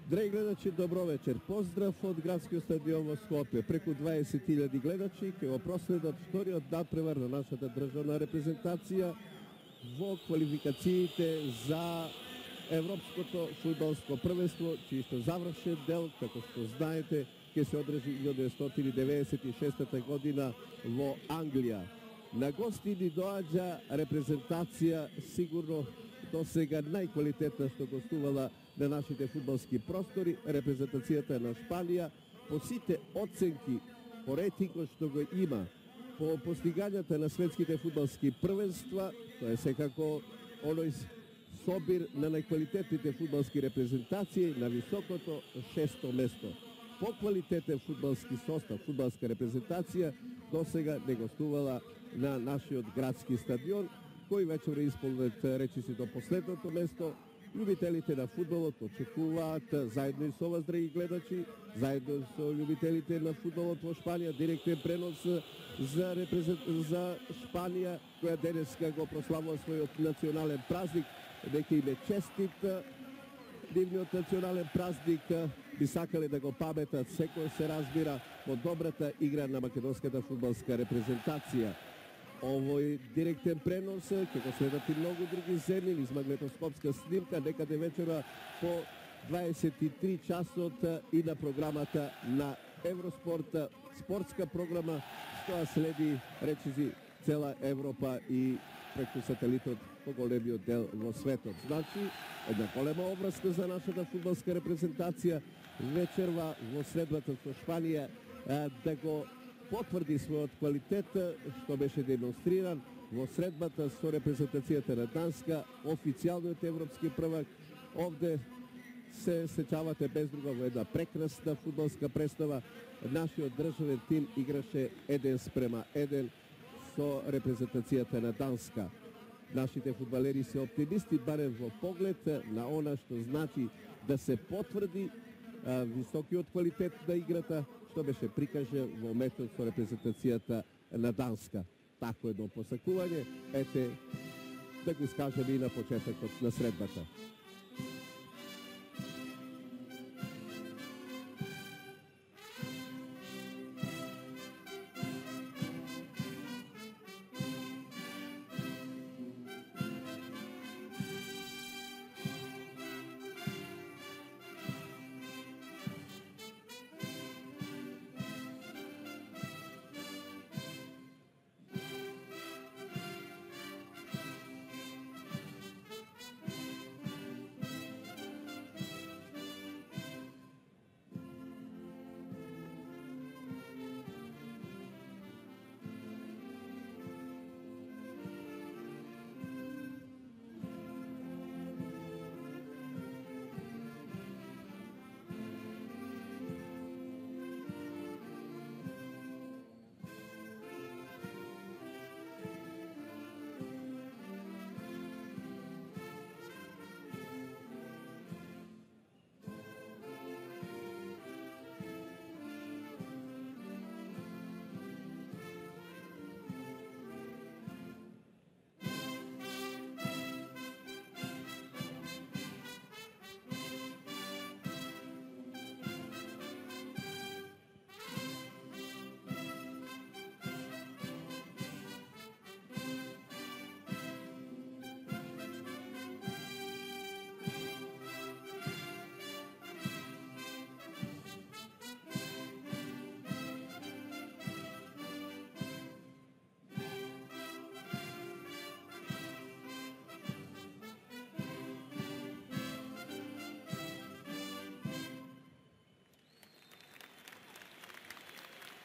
Драги гледачи, добро вечер. Поздрав од градскиот стадион во Скопје. Преку 20.000 гледачи ќе го проследат вториот надпревар на нашата државна репрезентација во квалификациите за Европското фудбалско првенство, чиј што завршен дел, како што знаете, ќе се одржи 1996 година во Англија. На гости ни доаѓа репрезентација сигурно до сега најквалитетна што гостувала на нашите фудбалски простори, репрезентацијата на Шпанија, по сите оценки, по рейтингот што го има, по постигањата на светските фудбалски првенства, тоа е секако оној собир на најквалитетните фудбалски репрезентации на високото 6-то место. По квалитетен фудбалски состав, фудбалска репрезентација до сега не гостувала на нашиот градски стадион, кој вечер исполнет речиси до последното место. Љубителите на фудбалот очекуваат заедно и со вас, драги гледачи, заедно со љубителите на фудбалот во Шпанија, директен пренос за Шпанија, која денеска го прославува својот национален празник. Нека им е честит нивниот национален празник. Би сакале да го паметат, секој се разбира, во добрата игра на македонската фудбалска репрезентација. Овој директен пренос ќе го следат и многу други земји низ магнетоскопска снимка некаде вечера по 23 часот и на програмата на Евроспорт, спортска програма, што следи речиси цела Европа и преку сателитот по големиот дел во светот. Значи, една голема обврска за нашата фудбалска репрезентација вечерва во средбата со Шпанија да го потврди својот квалитет, што беше демонстриран во средбата со репрезентацијата на Данска, официјалниот европски првак. Овде се сеќавате без друга во една прекрасна фудбалска представа. Нашиот државен тим играше 1:1 со репрезентацијата на Данска. Нашите фудбалери се оптимисти барем во поглед на она што значи да се потврди високиот квалитет на играта, што беше прикажен во метод со репрезентацијата на Данска. Тако едно посакување, ете, да го искажеме и на почетокот на средбата.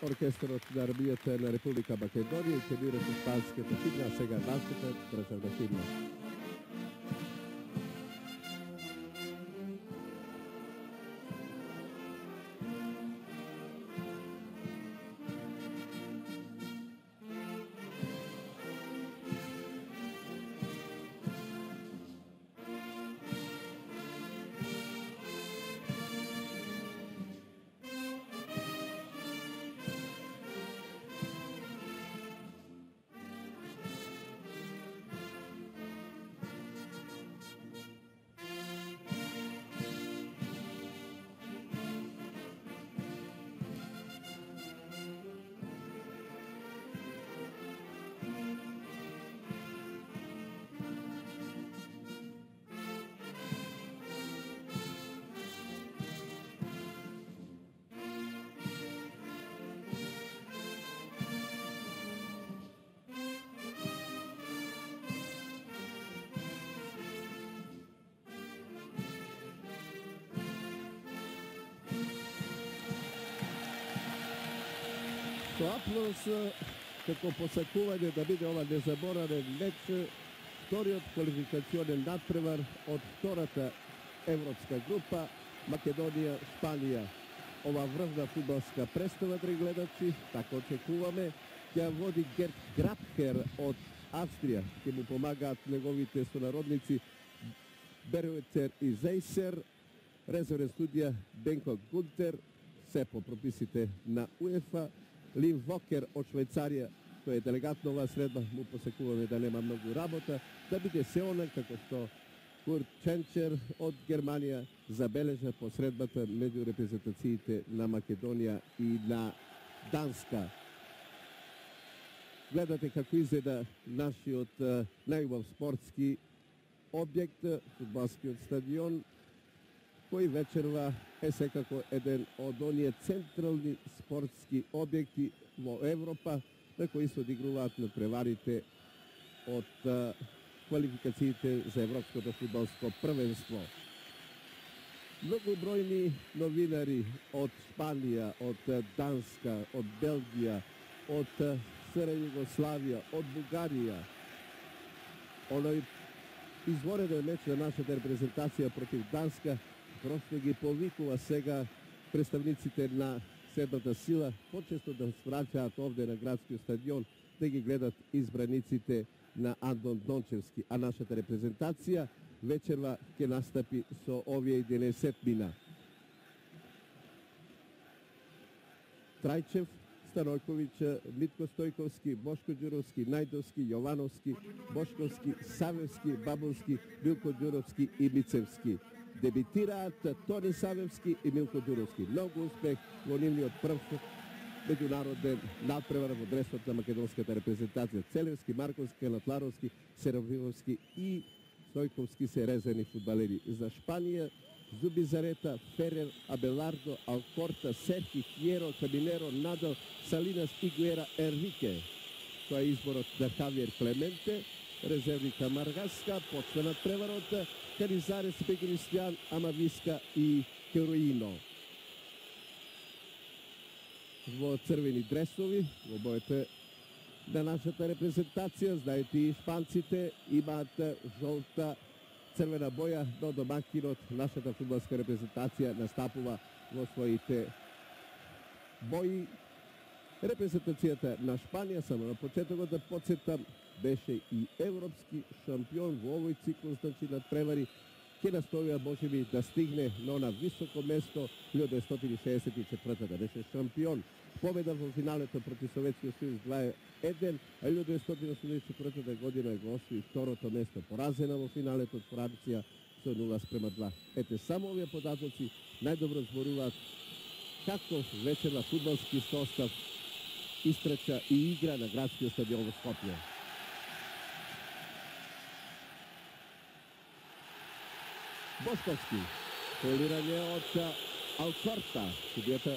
Оркестарот на армијата на Република Македонија ќе бираше шпанската химна, а сега нашата државна химна. со аплауз како посакување да биде ова незаборавен меч, вториот квалификационен надпревар од втората европска група Македонија Шпанија. Ова врвна фудбалска представа, драги гледачи, така очекуваме, ќе води Герт Грабхер од Австрија, ќе му помагаат неговите сонародници Беруецер и Зейсер, резервен студија Бенко Гунтер, се по прописите на УЕФА, Лин Вокер од Швајцарија, тој е делегат на оваа средба, му посекуваме да нема многу работа, да биде се оне како што Курт Ченчер од Германија забележа по средбата меѓу репрезентациите на Македонија и на Данска. Гледате како изгледа нашиот најубав спортски објект, фудбалскиот стадион, кој вечерва е секако еден од оние централни спортски објекти во Европа, на кои се одигруваат надпреварите од квалификациите за Европското фудбалско првенство. Многу бројни новинари од Шпанија, од Данска, од Белгија, од СР Југославија, од Бугарија. Оној извореден меч на нашата репрезентација против Данска просто ги повикува сега представниците на седмата сила почесто да свраќаат овде на градскиот стадион да ги гледат избраниците на Андон Дончевски, а нашата репрезентација вечерва ќе настапи со овие 11 мина. Трајчев, Станојковиќ, Митко Стојковски, Бошко Ѓуровски, Најдовски, Јовановски, Бошковски, Савевски, Бабовски, Милко Ѓуровски и Мицевски. Дебитираат Тони Савевски и Милко Ѓуровски. Многу успех во нивниот прв меѓународен надпревар во дресот на македонската репрезентација. Целевски, Марковски, Натларовски, Серовивовски и Стојковски се резервни фудбалери. За Шпанија Зубизарета, Ферер, Абелардо, Алкорта, Серхи, Фиеро, Кабинеро, Надал, Салинас, Игуера, Енрике. Тоа е изборот на Хавиер Клементе, резервника Маргаска, почва надпреварот Канизарес, Пегристијан, Амависка и Хероино. Во црвени дресови, во боите на нашата репрезентација, знаете и шпанците имаат жолта црвена боја, но домакинот нашата фудбалска репрезентација настапува во своите бои. Репрезентацијата на Шпанија, само на почетокот да подсетам, беше и европски шампион во овој циклус, значи надпревари, ќе настојува можеби да стигне на она високо место 1964 да беше шампион. Победа во финалето против Советскиот сојуз 2-1, а 1984 година го освои второто место. Поразена во финалето од Франција со 0:2. Ете, само овие податоци најдобро зборуваат како вечерва фудбалски состав истрача и игра на градскиот стадион во Скопје. Бошковски, фаулирање од Алкорта, судијата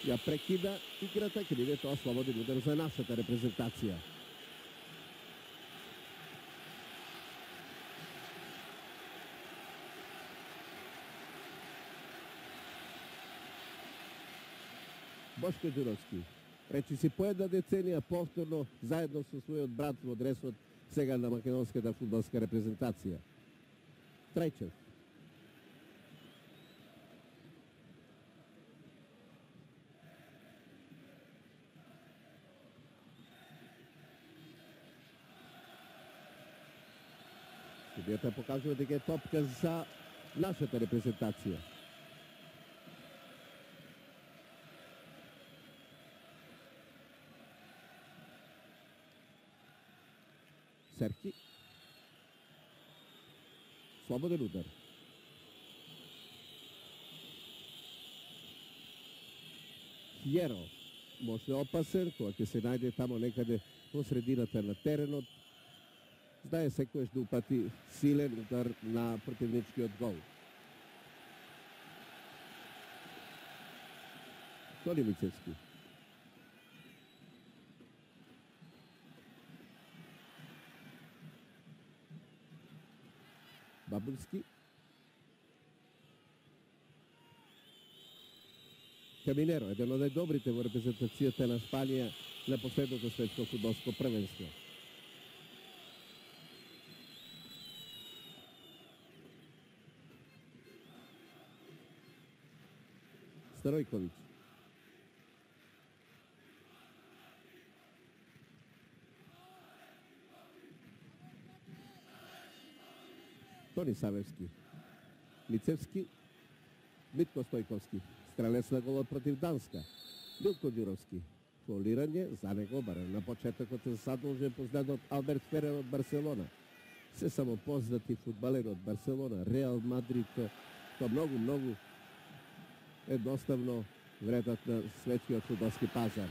ја прекида играта, ќе биде тоа слободен удар за нашата репрезентација. Бошко Ѓуровски речи си по една деценија повторно заедно со својот брат во дресот сега на македонската фудбалска репрезентација. Трајчев. Судијата покажува дека е топка за нашата репрезентација. Серхи. Слободен удар. Фиеро. Може опасен, кога ќе се најде тамо некаде во средината на теренот. Знае секојаш да упати силен удар на противничкиот гол. Тони Мицевски. Бабунски. Каминеро, еден од најдобрите во репрезентацијата на Шпанија на последното светско фудбалско првенство. Старојковиќ. Тони Савевски. Мицевски. Митко Стојковски. Стрелец на голот против Данска. Милко Ѓуровски. Фаулирање за него, барем на почетокот се задолжен познат Алберт Ферер од Барселона. Се само познати фудбалери од Барселона, Реал Мадрид, тоа многу едноставно вредат на светскиот фудбалски пазар.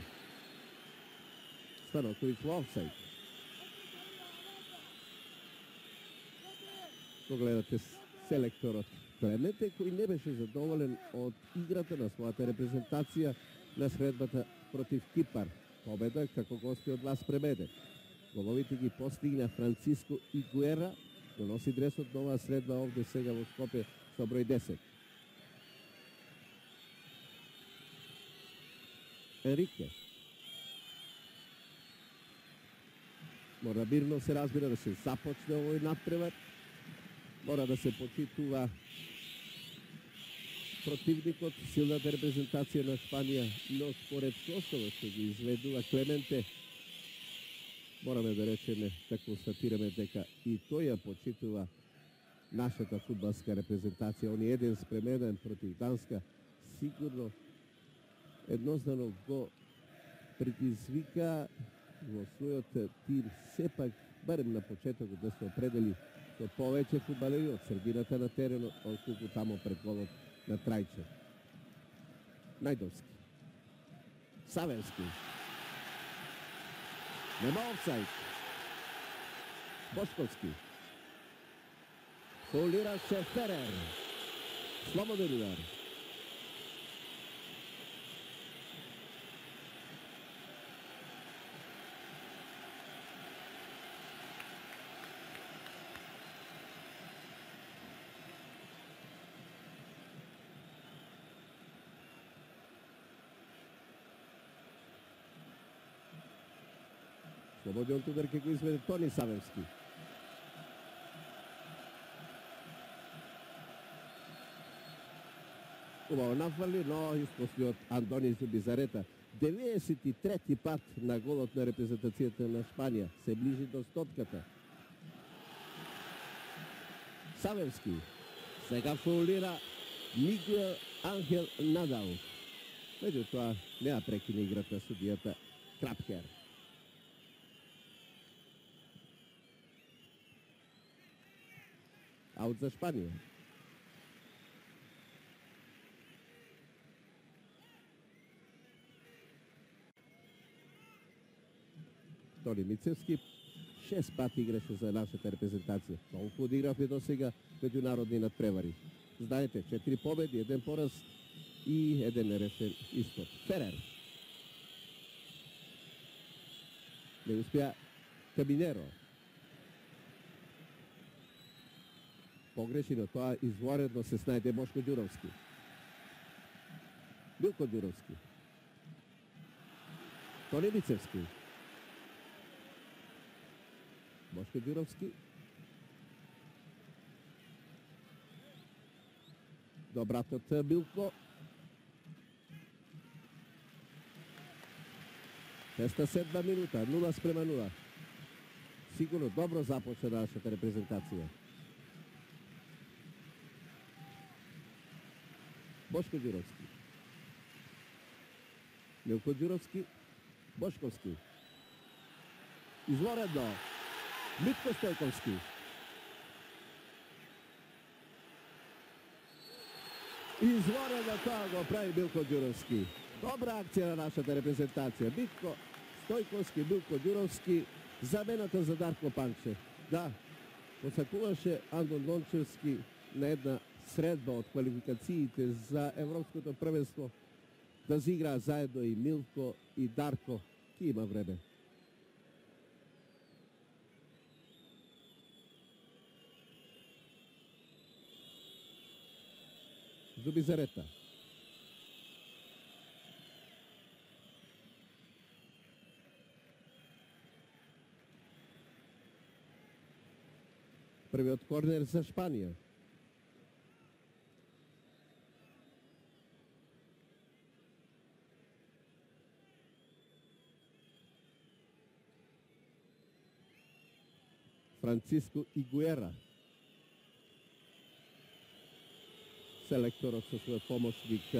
Станоковиќ во офсайд. Погледате селекторот Клементе, кој не беше задоволен од играта на својата репрезентација на средбата против Кипар. Победа како гости од Лас Премеде. Головите ги постигна Франциско Игуера, но носи дресот на оваа средба овде сега во Скопје со број 10. Енрике. Мора мирно се разбира да се започне овој надпревар. Мора да се почитува противникот, силната репрезентација на Шпанија, но според составот што ги изведува Клементе, мораме да речеме, да констатираме дека и тој ја почитува нашата фудбалска репрезентација. Он е 1-1 против Данска, сигурно едноставно го предизвика во својот тим сепак, барем на почетокот да се определи со повеќе фудбалери од средината на теренот, отколку тамо пред голот на Трајче. Најдовски. Савевски. Нема офсайд. Бошковски. Фаулираше Ферер. Слободен удар. Слободниот удар ќе го изведе Тони Савевски. Убаво нафали, но искусниот Андони Зубизарета. 93-ти пат на голот на репрезентацијата на Шпанија. Се ближи до стотката. Савевски. Сега фаулира Мигуел Анхел Надал. Меѓутоа, неа прекина играта судијата Крапкер. Аут за Шпанија. Тони Мицевски 6 пати играше за нашата репрезентација. Толку одигравме до сега меѓународни надпревари. Знаете, 4 победи, 1 пораз и 1 нерешен исход. Ферер. Не успеа Каминеро. Погреши, но тоа изворедно се снајде Бошко Ѓуровски. Милко Ѓуровски. Тони Мицевски. Бошко Ѓуровски. Добратот Милко. 6-7 минута, 0-0. Сигурно добро започна нашата репрезентација. Бошко Ѓуровски. Милко Ѓуровски. Бошковски. Изворедно. Митко Стојковски. Изворедно тоа го прави Милко Ѓуровски. Добра акција на нашата репрезентација. Митко Стојковски, Милко Ѓуровски, замената за Дарко Панче. Да, посакуваше Андон Дончевски на една средба од квалификациите за Европското првенство да зигра заедно и Милко и Дарко. Ки има време. Зубизарета. Првиот корнер за Шпанија. Франциско Игуера. Селекторот со својот помошник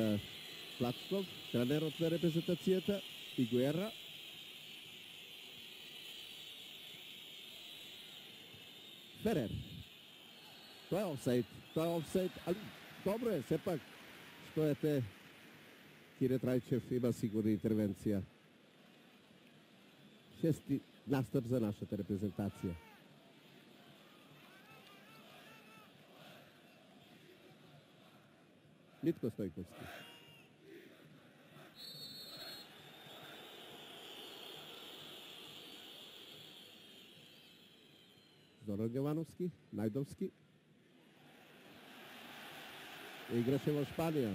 Плачков, тренерот на репрезентацијата Игуера. Ферер. Тоа е офсайд, али добро е, сепак, што ете, Кире Трајчев има сигурна интервенција. Шести настап за нашата репрезентација. Митко Стојковски. Зоран Гевановски, Најдовски. Играше во Шпанија.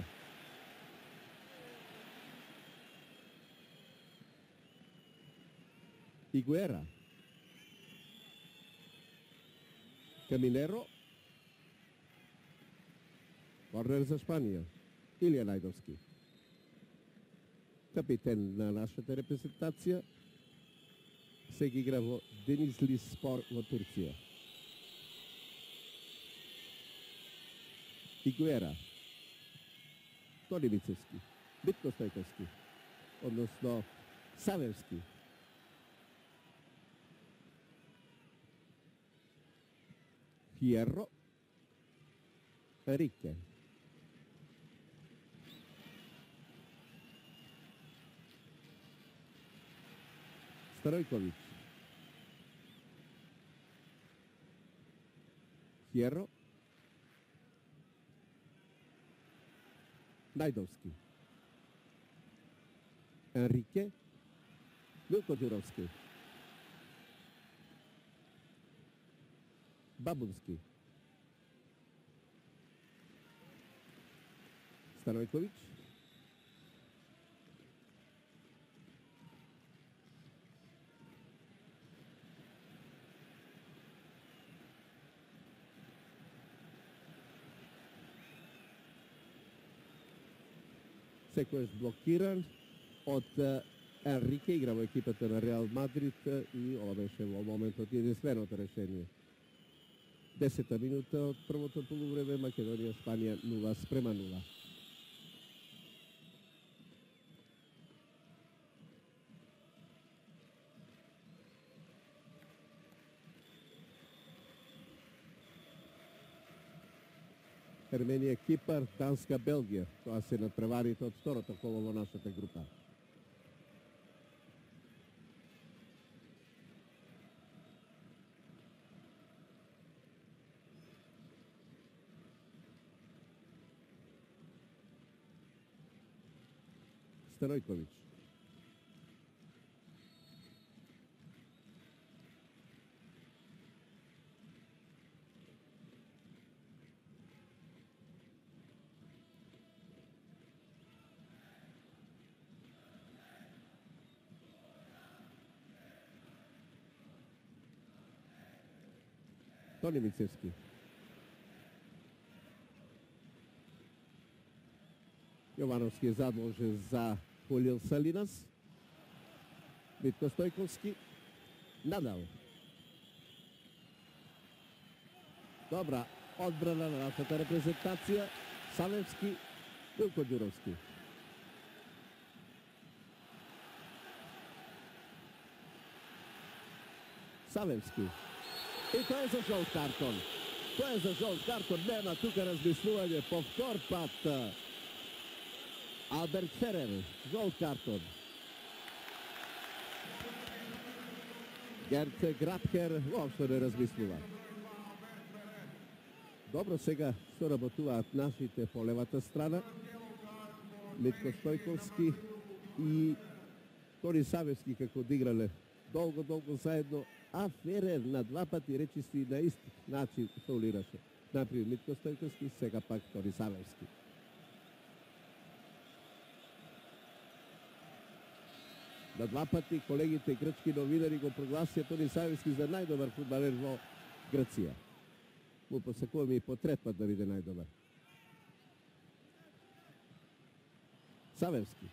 Игуера. Каминеро. Корнер за Шпанија. Илија Најдовски. Капитен на нашата репрезентација. Сега игра во Денизли Спор во Турција. Игуера. Тони Мицевски. Митко Стојковски. Односно Савевски. Фиерро. Рике. Старојковиќ. Фиерро. Најдовски. Енрике. Милко Ѓуровски. Бабунски. Старојковиќ. Секојаш блокиран од Енрике, игра во екипата на Реал Мадрид и ова беше во моментот единственото решение. 10-та минута од првото полувреме, Македонија Шпанија 0:0. Ерменија, Кипар, Данска, Белгија. Тоа се надпреварите од второто коло во нашата група. Старојковиќ. Тони Мицевски. Јовановски е задолжен за Хулил Салинас. Митко Стојковски. Надал. Добра одбрана на нашата репрезентација. Савевски. Милко Ѓуровски. Савевски. И тоа е за жолт картон. Тоа е за жолт картон. Нема тука размислување. Повтор пат. Алберт Ферер. Жолт картон. Герт Грабхер воопшто не размислува. Добро сега соработуваат нашите по левата страна. Митко Стојковски и Тони Савевски како одиграле долго заедно. А Ферер на два пати речиси на ист начин фаулираше. Например Митко Стојковски, сега пак Тони Савевски. На два пати колегите грчки новинари го прогласија Тони Савевски за најдобар фудбалер во Грција. му посекуваме и по трет пат да биде најдобар. Савевски.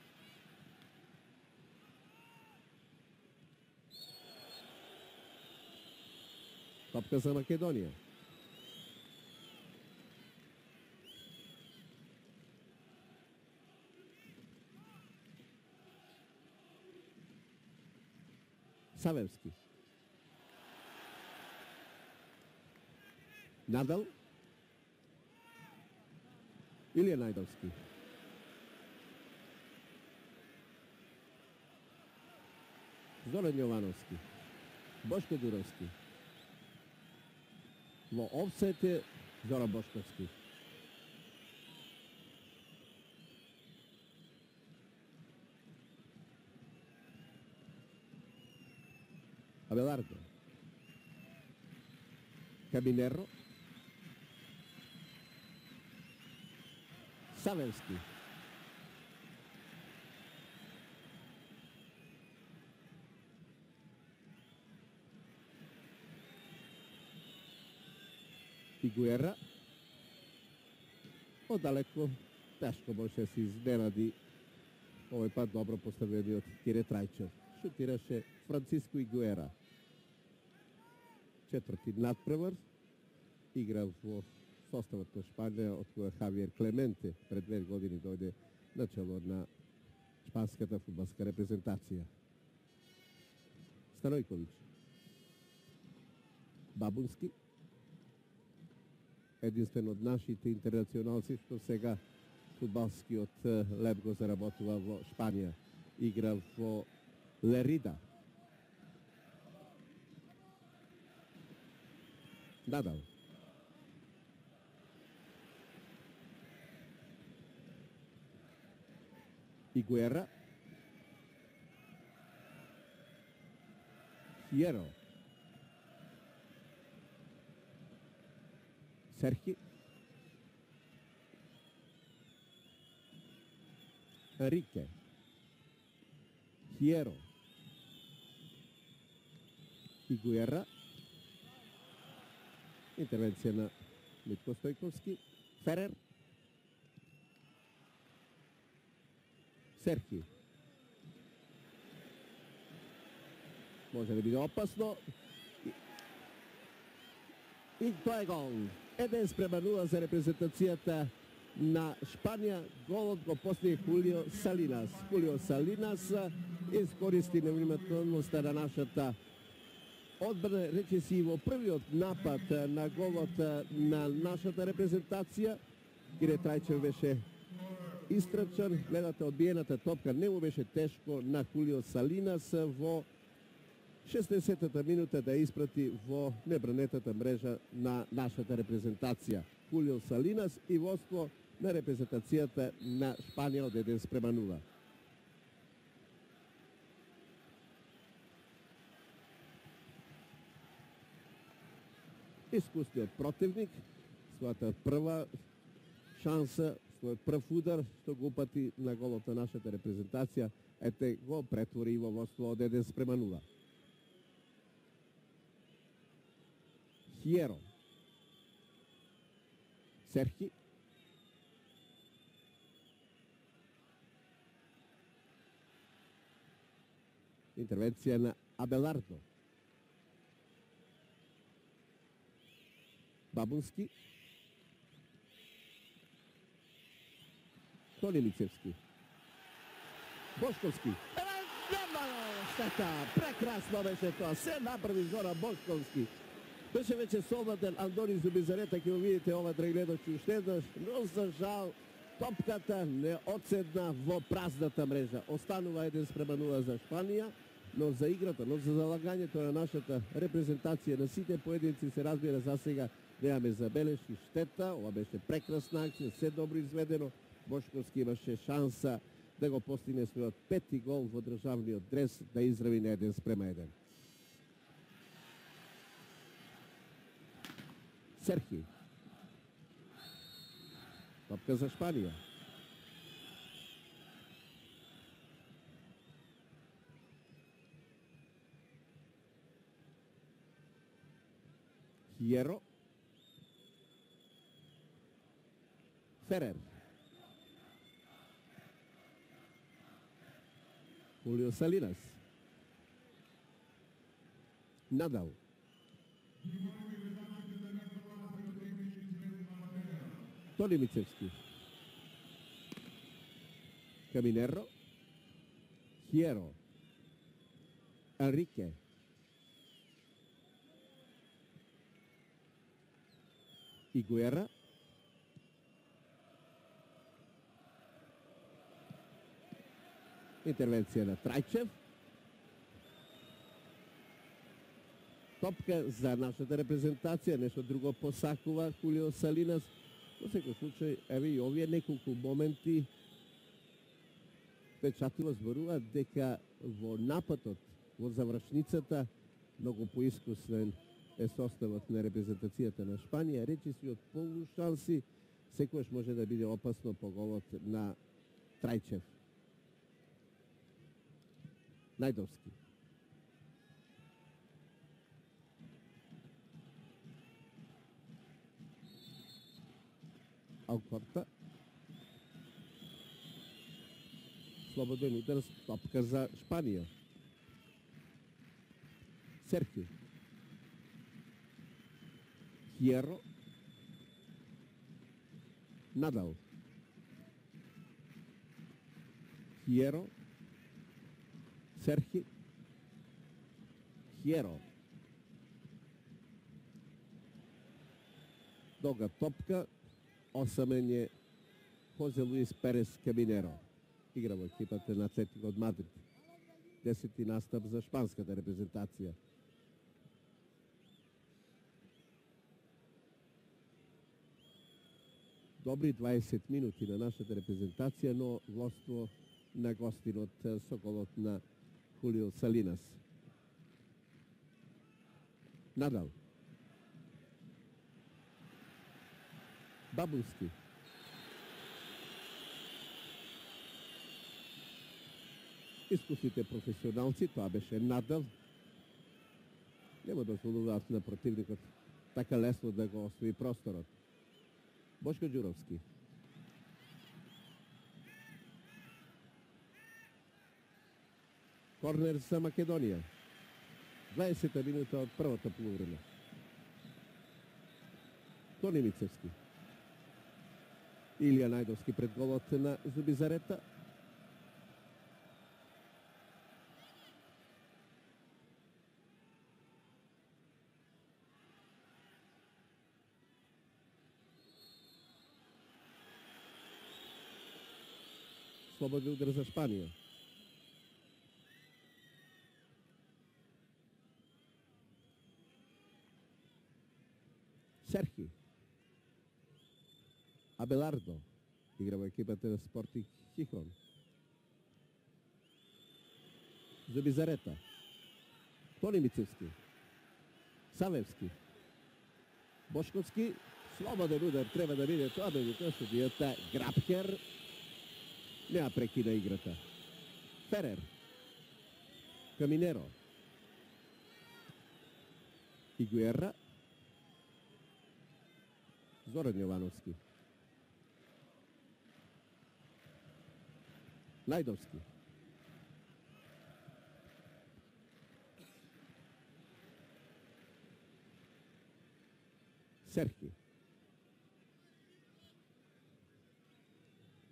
Топка за Македонија. Савевски. Надал. Илија Најдовски. Зоран Јовановски. Бошко Дуровски. Во офсет е Зоран Бошковски. Абелардо. Кабинеро. Савевски. Фигуера. Одалеко тешко може се изненади овој пат добро поставениот Кире Трајчев. Шутираше Франциско Игуера. Четврти надпревар. Игра во составот на Шпанија, од која Хавиер Клементе пред 2 години дојде на чело на шпанската фудбалска репрезентација. Станојковиќ. Бабунски. Единствен од нашите интернационалци што сега фудбалскиот леп го заработува во Шпанија. Игра во Лерида. Надал. Игуера. Хиеро. Серхи. Енрике. Хиеро. Игуера. Интервенција на Митко Стојковски. Ферер. Серхи. Може да биде опасно. И тоа е гол. 1:0 за репрезентацијата на Шпанија. Голот го постигне Хулио Салинас. Хулио Салинас искористи невнимателноста на нашата одбрана, речиси во првиот напад на голот на нашата репрезентација. Кире Трајчев беше истрачан. Гледате, одбиената топка не му беше тешко на Хулио Салинас во 60-та минута да испрати во небранетата мрежа на нашата репрезентација. Хулио Салинас и водство на репрезентацијата на Шпанија од 1:0. Искусниот противник, својата прва шанса, својот прв удар што го упати на голот на нашата репрезентација, ете го претвори во водство од 1:0. Хиеро. Серхи. Интервенција на Абелардо. Бабунски. Тони Лицевски. Бошковски. Штета, прекрасно беше тоа. Се направи Зоран Бошковски. Беше веќе солдатен Андони Зубизарета, ќе го видите ова драгледачи уште еднаш, но за жал топката не одседна во празната мрежа. Останува 1:0 за Шпанија, но за играта, но за залагањето на нашата репрезентација на сите поединци се разбира за сега немаме забелешки. Штета, ова беше прекрасна акција, се добро изведено. Бошковски имаше шанса да го постигне својот 5-ти гол во државниот дрес, да израви на 1:1. Серхи. Топка за Шпанија. Хиеро. Ферер. Хулио Салинас. Надал. Тони Мицевски. Каминеро. Хиеро. Енрике. Игуера. Интервенција на Трајчев. Топка за нашата репрезентација, нешто друго посакува Хулио Салинас. Во секој случај, еве и овие неколку моменти печатливо зборуваат дека во нападот, во завршницата, многу поискусен е составот на репрезентацијата на Шпанија. Речиси од полушанси, секојаш може да биде опасно по голот на Трајчев. Најдовски. Алкорта. Слободен удар, топка за Шпанија. Серхио. Хиеро. Надал. Хиеро. Серхи. Хиеро. Долга топка. Осамен е Хозе Луис Перес Каминеро. Игра во екипата на Атлетико од Мадрид. 10-ти настап за шпанската репрезентација. Добри 20 минути на нашата репрезентација, но влоство на гостинот Соколот на Хулио Салинас. Надал. Бабулски. Искусните професионалци, тоа беше Надал. Нема дозволуваат на противникот така лесно да го освои просторот. Бошко Ѓуровски. Корнер за Македонија. 20 минута од првото полувреме. Тони Мицевски. Илија Најдовски пред голот на Зубизарета. Слободен удар за Шпанија. Серхи. Абелардо. Игра во екипата на Спортинг Хихон. Зубизарета. Тони Мицевски. Савевски. Бошковски. Слободен удар треба да биде тоа, меѓутоа судијата Грабхер нема прекина играта. Ферер. Каминеро. Игуера. Зоран Јовановски. Најдовски. Серхи.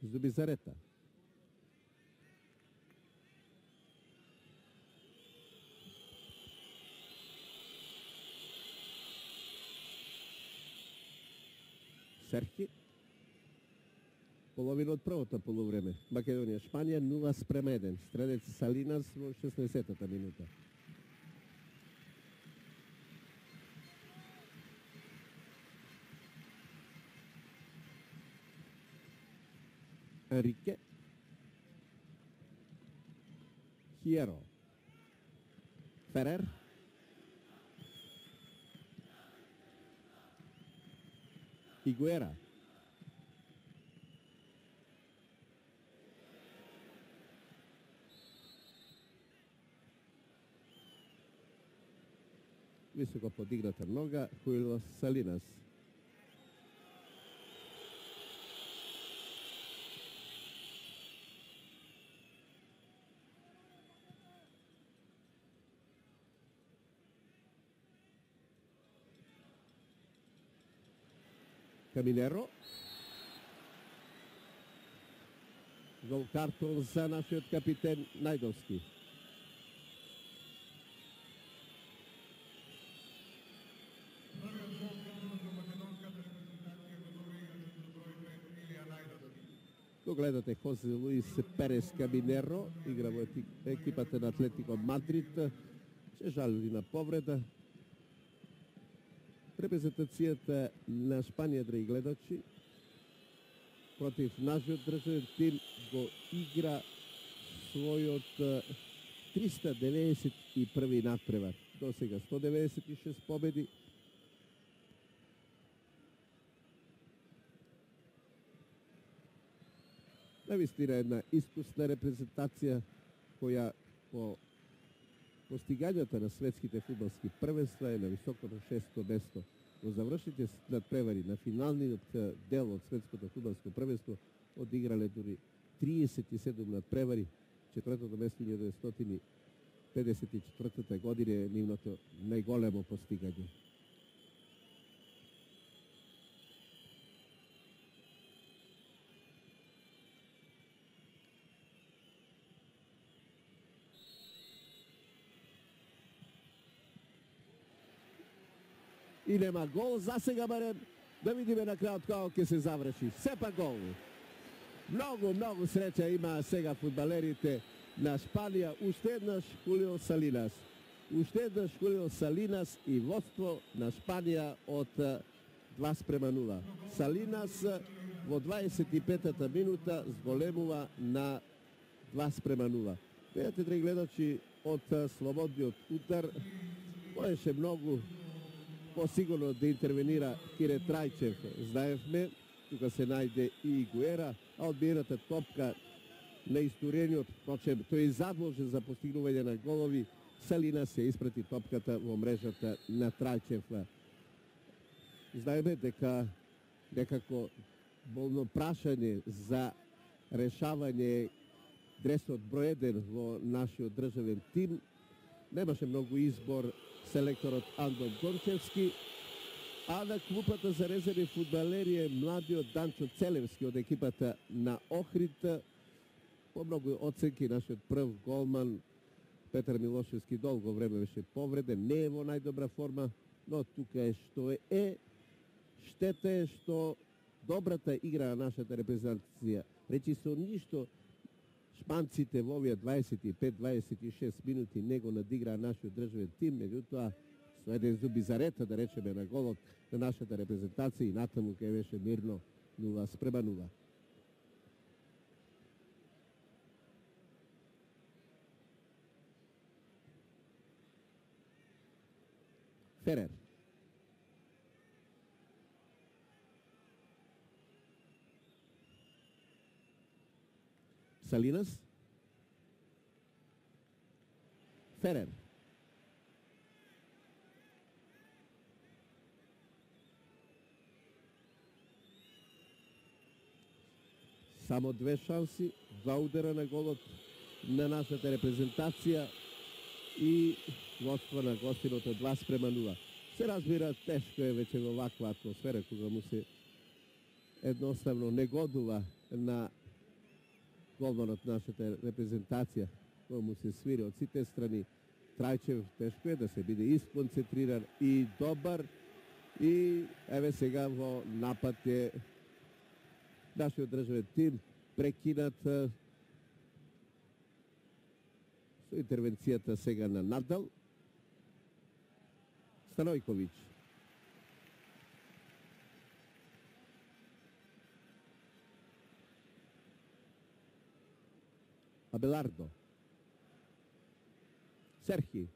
Зубизарета. Серхи. Половина од првото полувреме. Македонија Шпанија 0:1. Стрелец Салинас во 16-та минута. Енрике. Хиеро. Ферер. Игуера. Високо подигната нога Хулио Салинас. Каминеро. Жол картон за нашиот капитен Најдовски. Го гледате Хозе Луис Перес Каминеро, игра во екипата на Атлетико Мадрид, се жали на повреда. Репрезентацијата на Шпанија, драги гледачи, против нашиот државен тим го игра својот 391 надпревар. До сега 196 победи. Навистина една искусна репрезентација која по постигањата на светските фудбалски првенства е на високото 6-то место. Во завршните надпревари на финалниот дел од светското фудбалско првенство одиграле дури 37 надпревари. Четвртото место 1954 година е нивното најголемо постигање. И нема гол, за сега барем да видиме на крајот како ќе се заврши. Сепак гол. Многу среќа има сега фудбалерите на Шпанија. Уште еднаш Хулио Салинас. Уште еднаш Хулио Салинас и водство на Шпанија од 2:0. Салинас во 25-та минута зголемува на 2:0. Видете, драги гледачи, од слободниот удар можеше многу посигурно да интервенира Кире Трајчев. Знаевме, тука се најде и Игуера, а одбиената топка на исторениот, впрочем, тој е задолжен за постигнување на голови. Салина се испрати топката во мрежата на Трајчев. Знаеме дека некако болно прашање за решавање дресот број 1 во нашиот државен тим. Немаше многу избор селекторот Андон Горчевски, а на клупата за резервни фудбалери е младиот Данчо Целевски од екипата на Охрид. По многу оценки нашиот прв голман Петар Милошевски долго време беше повреден, не е во најдобра форма, но тука е што е. Штета е што добрата игра на нашата репрезентација речи со ништо шпанците во овие 25-26 минути не го надиграа нашиот државен тим, меѓутоа со еден зуби за рета, да речеме, на голот на нашата репрезентација и натаму кај беше мирно 0:0. Ферер. Салинас. Ферер. Само две шанси, два удара на голот на нашата репрезентација и водство на гостиното 2:0. Се разбира, тешко е веќе во ваква атмосфера, кога му се едноставно негодува на голманот нашата репрезентација, кога му се свири од сите страни. Трајчев тешко е да се биде исконцентриран и добар. И еве сега во напад е нашиот државен тим прекинат со интервенцијата сега на Надал. Станојковиќ. Абелардо. Серхи.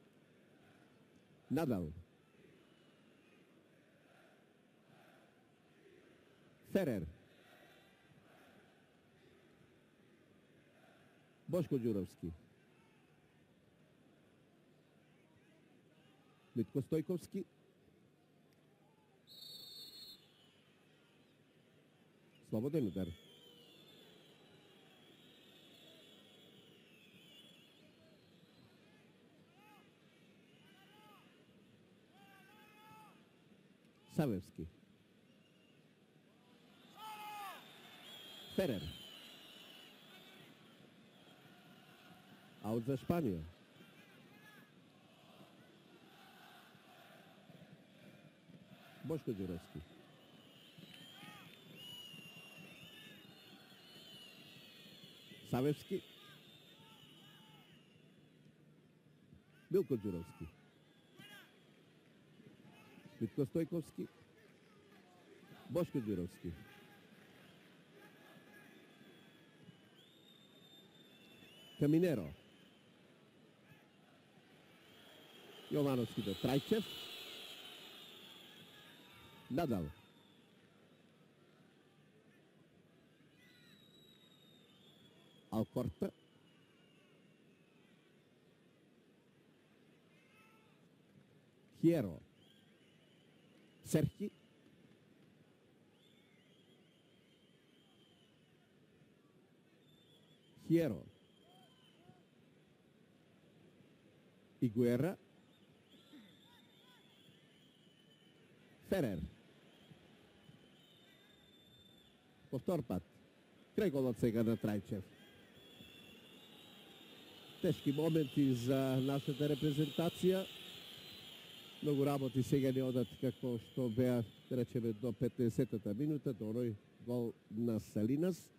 Надал. Ферер. Бошко Ѓуровски. Митко Стојковски. Слободен удар. Савевски. Ферер. Аут за Шпанија. Бошко Ѓуровски. Савевски. Милко Ѓуровски. Митко Стојковски. Бошко Ѓуровски. Каминеро. Јовановски до Трајчев. Надал. Алкорта. Хиеро. Серхи. Хиеро. Игуера. Ферер. Повтор пат. Крај голот сега на Трајчев. Тешки моменти за нашата репрезентација. Многу работи сега не одат како што беа, да речеме, до 15-та минута, до оној гол на Салинас.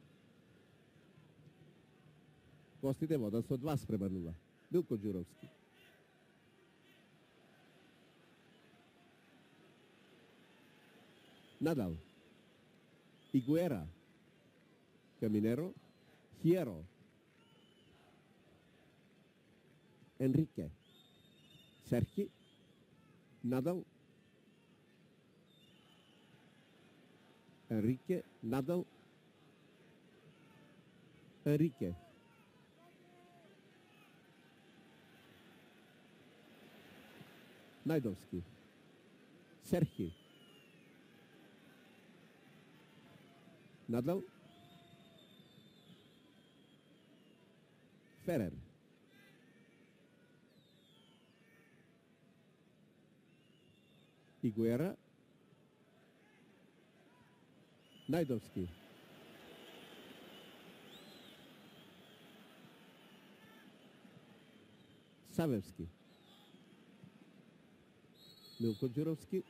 Гостите водат со 2:0. Милко Ѓуровски. Надал. Игуера. Каминеро. Хиеро. Енрике. Серхи. Надал. Енрике. Надал. Енрике. Најдовски. Серхи. Надал. Ферер. Игуера. Најдовски. Савевски. Милко Ѓуровски.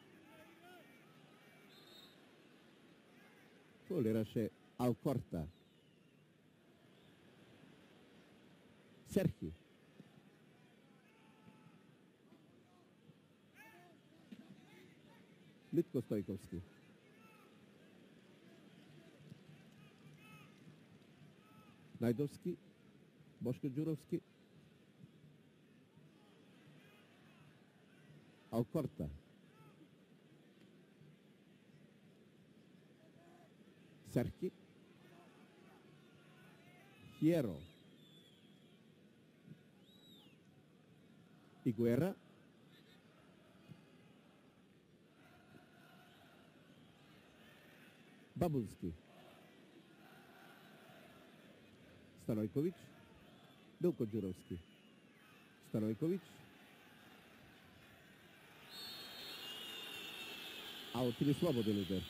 Фолираше Алкорта. Серхи. Митко Стојковски. Најдовски. Бошко Ѓуровски. Алкорта. Серхи. Хиеро. Игуера. Бабунски. Станојковиќ. Милко Ѓуровски. Станојковиќ. Аут или слободен удар.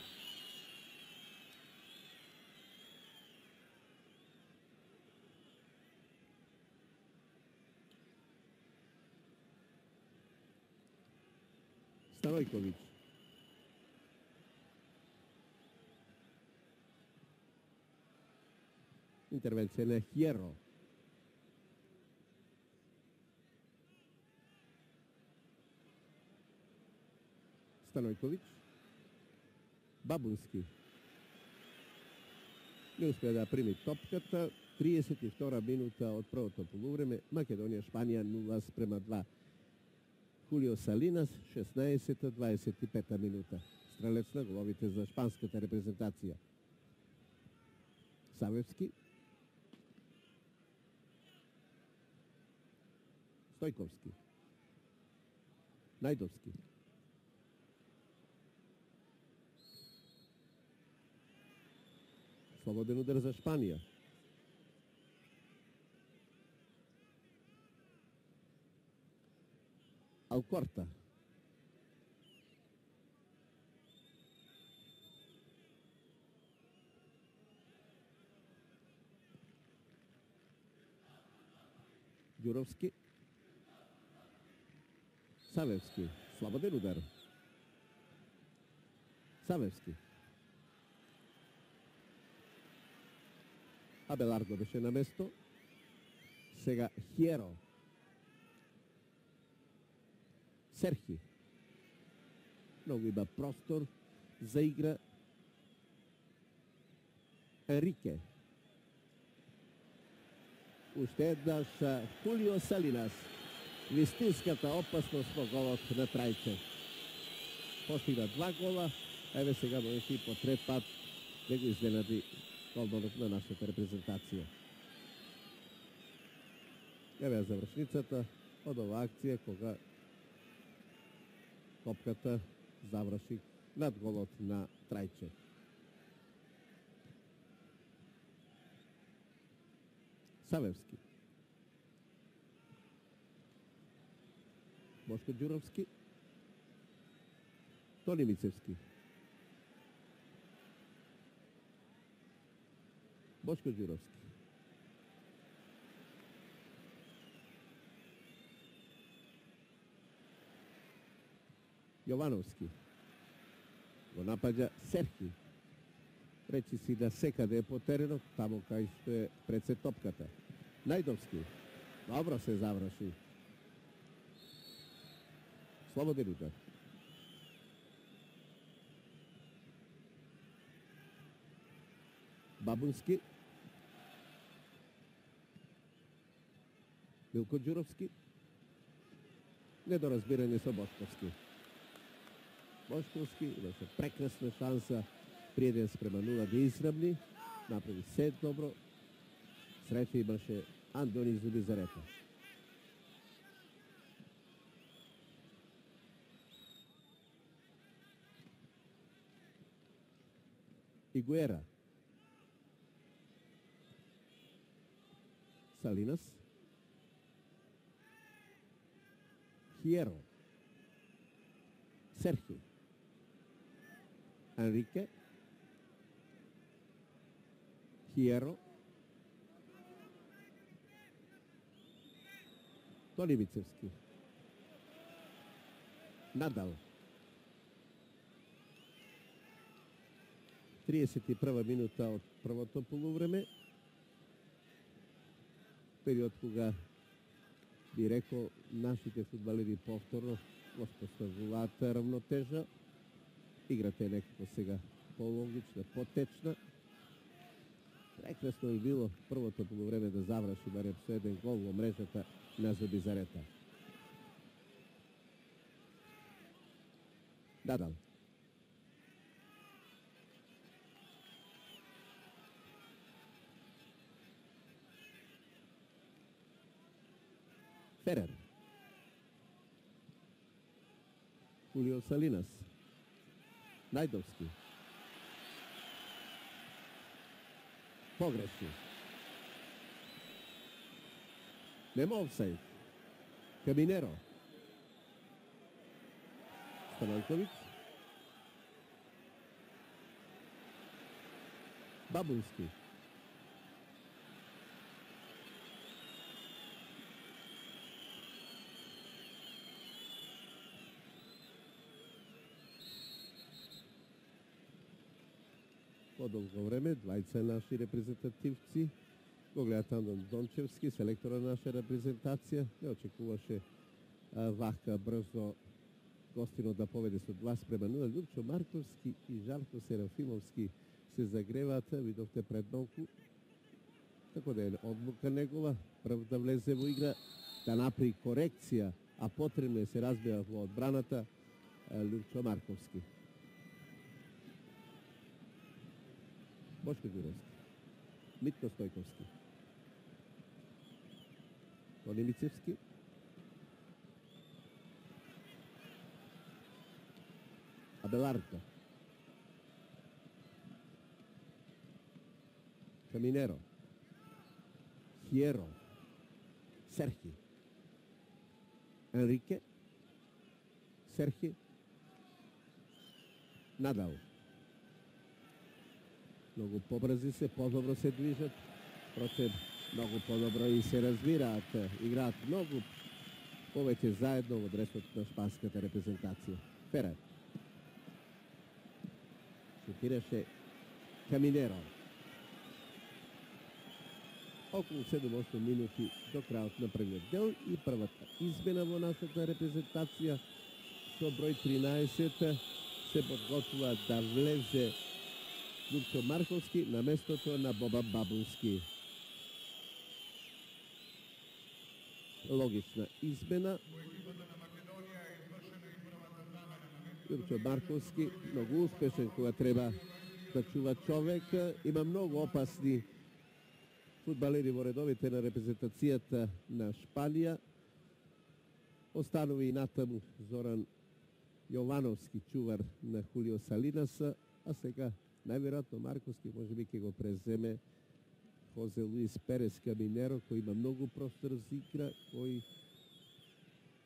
Станојковиќ. Интервенција на Хиеро. Станојковиќ. Бабунски. Не успеа да прими топката. 32 минута од првото полувреме. Македонија Шпанија 0:2. Хулио Салинас, 16-25 минута. Стрелец на головите за шпанската репрезентација. Савевски. Стојковски. Најдовски. Слободен удар за Шпанија. Алкорта. Ѓуровски. Савевски. Слободен удар. Савевски. Абелардо беше на место. Сега Хиеро. Серхи. Многу има простор за игра. Енрике. Уште еднаш Хулио Салинас. Вистинската опасност по голот на Трајче. Постигна 2 гола, еве сега можеше и по трет пат да го изненади голманот на нашата репрезентација. Еве ја завршницата од оваа акција кога топката заврши над голот на Трајче. Савевски. Бошко Ѓуровски. Тони Мицевски. Бошко Ѓуровски. Јовановски. Го напаѓа Серхи. Речи си да секаде е по теренот, таму кај што е пред се топката. Најдовски. Добро се заврши. Слободен удар. Бабунски. Милко Ѓуровски. Недоразбирање со Бошковски. Бошковски имаше прекрасна шанса при 1:0 да изравни. Направи се добро. Среќа имаше Андони Зубизарета. Игуера. Салинас. Хиеро. Серхи. Енрике. Хиеро. Тони Мицевски. Надал. 31 минута од првото полувреме. Период кога би рекол нашите фудбалери повторно воспоставуваат равнотежа. Играта е некако сега по-логична, потечна. Прекрасно би било првото полувреме да заврши барем со еден гол во мрежата на Зубизарета. Надал. Ферер. Хулио Салинас. Најдовски. Погреши. Нема офсайд. Каминеро. Станојковиќ. Бабунски. Подолго време, двајца наши репрезентативци го гледат Андон Дончевски, селектора на наша репрезентација. Не очекуваше вака брзо гостино да поведе со 2:0. Лјупчо Марковски и Жарко Серафимовски се загреваат, видовте пред малку. Така да е одлука негова, прв да влезе во игра, да направи корекција, а потребно е се разбива во одбраната Лјупчо Марковски. Бошко Ѓуровски. Митко Стојковски. Тони Мицевски. Абелардо. Каминеро. Хиеро. Серхи. Енрике. Серхи. Надал. Многу побрзи се, подобро се движат. Против Многу подобро и се разбираат, играат многу повеќе заедно во дресот на шпанската репрезентација. Ферер. Шутираше Каминеро. Околу 7-8 минути до крајот на првиот дел и првата измена во нашата репрезентација со број 13 се подготвува да влезе Лупчо Марковски на местото на Боба Бабунски. Логична измена. Лупчо Марковски многу успешен кога треба да чува човек, има многу опасни фудбалери во редовите на репрезентацијата на Шпанија. Останови и натаму Зоран Јовановски, чувар на Хулио Салинас, а сега најверојатно Марковски можеби ќе го преземе Хозе Луис Перес Каминеро, кој има многу простор за игра, кој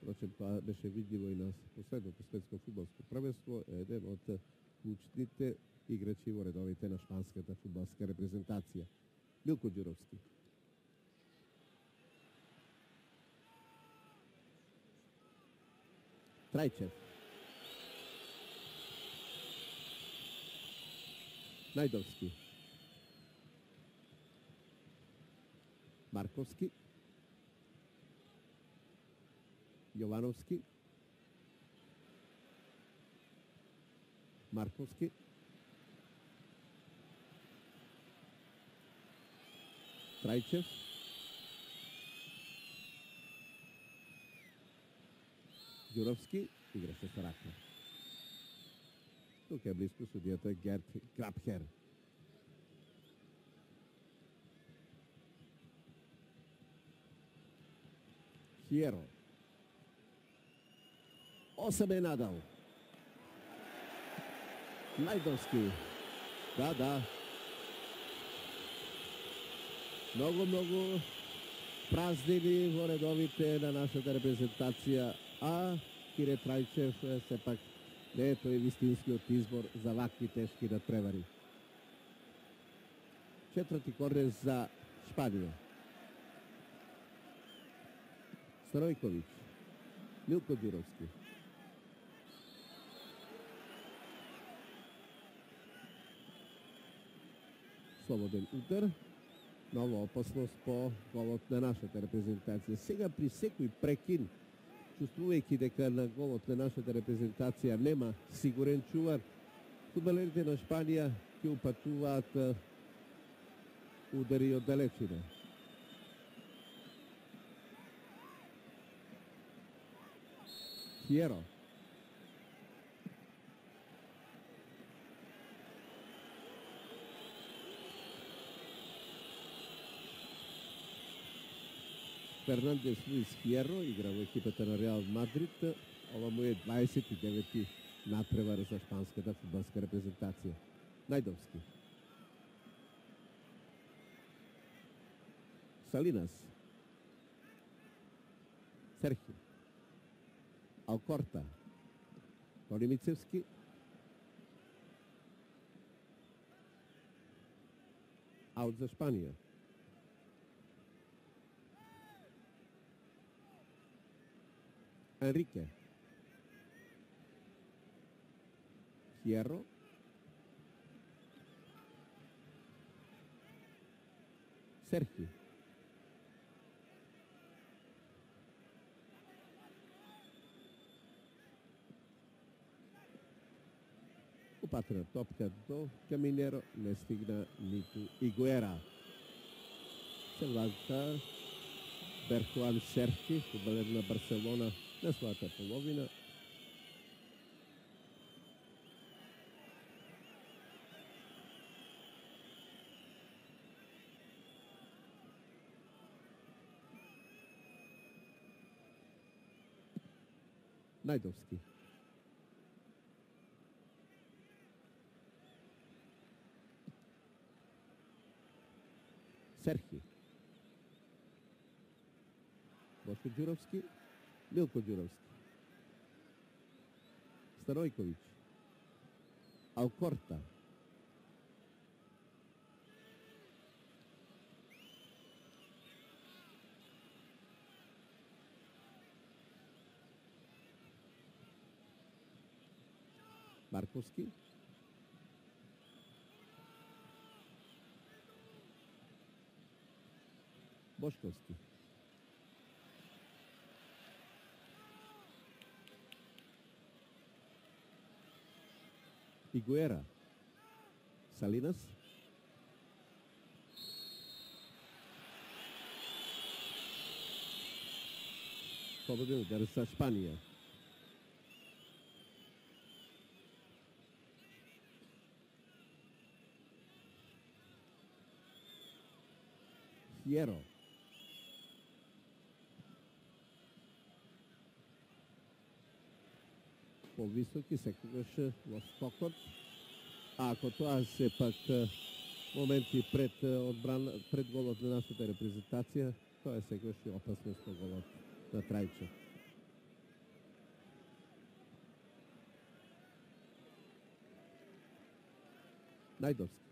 впрочем тоа беше видливо и на последното светско фудбалско првенство, е еден од клучните играчи во редовите на шпанската фудбалска репрезентација. Милко Ѓуровски. Трајчев. Најдовски. Марковски. Јовановски. Марковски. Трајчев. Ѓуровски играше со рака. Тука е близко судијата Герт Крапхер. Хиеро. Осем е надал. Најдовски. Да. Многу празнини во редовите на нашата репрезентација, а Кире Трајчев сепак не е тој вистинскиот избор за вакви тешки надпревари. Четврти корнер за Шпанија. Старојковиќ. Милко Ѓуровски. Слободен удар. Нова опасност по голот на нашата репрезентација. Сега при секој прекин, чувствувајќи дека на голот на нашата репрезентација нема сигурен чувар, фудбалерите на Шпанија ќе упатуваат удари од далечина. Хиеро. Фернандес Луис Фиеро игра во екипата на Реал Мадрид. Ова му е 29-ти надпревар за шпанската фудбалска репрезентација. Најдовски. Салинас. Серхи. Алкорта. Тони Мицевски. Аут за Шпанија. Енрике. Хиеро. Серхи. Упатена топка до Каминеро, не стигна ниту Игуера. Се врата Берхуан Серхи, фудбалер на Барселона, на својата половина. Најдовски. Серхи. Бошко Ѓуровски. Милко Ѓуровски. Старојковиќ. Алкорта. Марковски. Бошковски. Игуера. Салинас. Слободен удар за Шпанија. Хиеро. Повисоки секогаш во скокот. А ако тоа се пак моменти пред пред голот на нашата репрезентација, тоа е секогаш и опасност по голот на Трајче. Најдовски.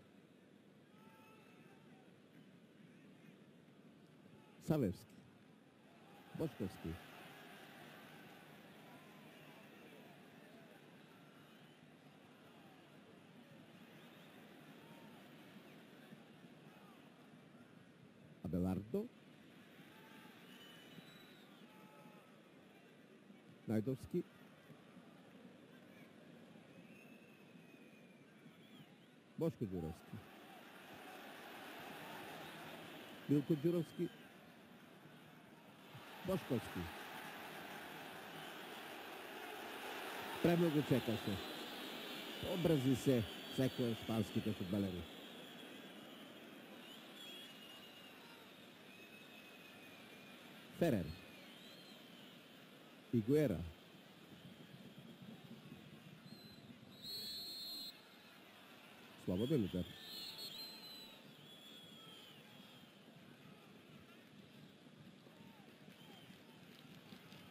Савевски. Бошковски. Абелардо. Најдовски. Бошко Ѓуровски. Милко Ѓуровски. Бошковски. Премногу чекаше. Обрзи се секој шпанските фудбалери. Ферер. Игуера. Слободен удар.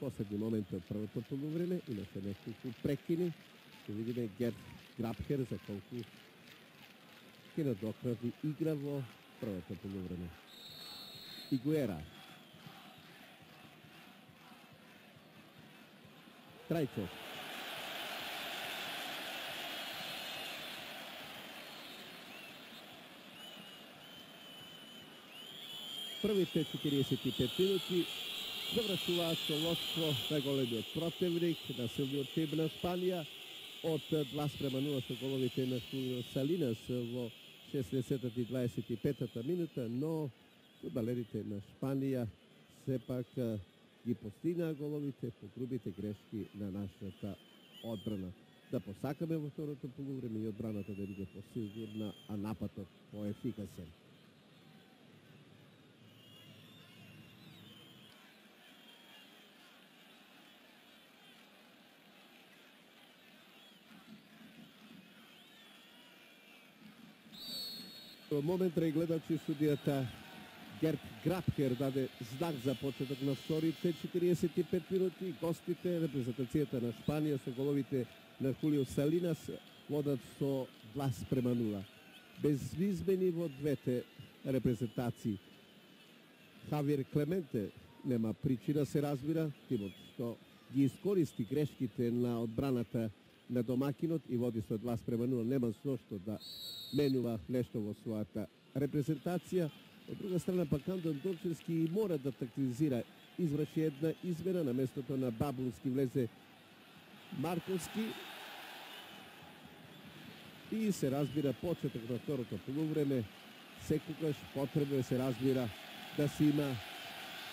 Последни моменти од првото полувреме, имаше неколку прекини. Ще видиме Герт Грабхер за колку ќе надокнати игра во првото полувреме. Игуера. Трајчев. Првите 45 минути завршуваат со лоштво на големиот противник, на силниот тим на Шпанија, од 2:0 со головите на Хулио Салинас во 60 и 25 минута, но фудбалерите на Шпанија сепак ги постигнаа головите по грубите грешки на нашата одбрана. Да посакаме во второто полувреме и одбраната да биде посигурна, а нападот поефикасен. Во момент гледачи судијата Герт Грабхер даде знак за почеток на вторите 45 минути. Гостите, репрезентацијата на Шпанија со головите на Хулио Салинас водат со 2:0. Без измени во двете репрезентации. Хавиер Клементе нема причина, се разбира, тимот што ги искористи грешките на одбраната на домакинот и води со 2:0, нема со што да менува нешто во својата репрезентација. Од друга страна, пак Андон Дончевски мора да тактизира. Изврши една измена, на местото на Бабунски влезе Марковски. И се разбира почеток на второто полувреме. Секогаш потребно се разбира да се има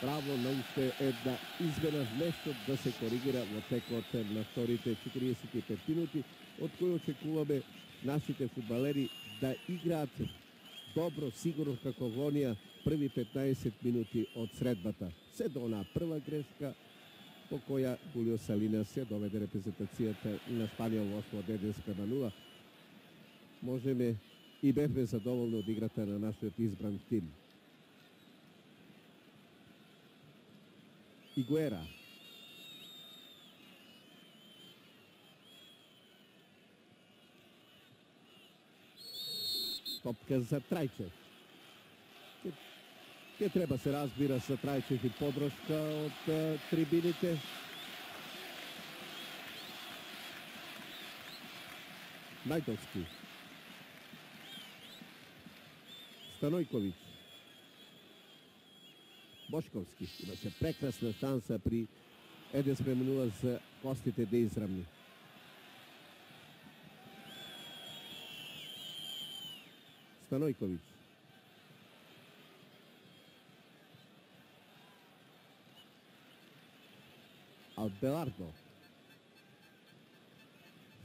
право на уште една измена, нешто да се коригира во текот на вторите 45 минути, од кои очекуваме нашите фудбалери да играат добро, сигурно како во оние први 15 минути од средбата. Се до онаа прва грешка по која Хулио Салинас се доведе репрезентацијата на Шпанија во осмо од 1:0. Можеме и бевме задоволни од играта на нашиот избран тим. Игуера. Топка за Трајчев. Ке треба се разбира за Трајчев и подршка од трибините. Најдовски. Станојковиќ. Бошковски. Имаше прекрасна шанса при 1:0 за гостите да изравни. Станојковиќ. Абелардо.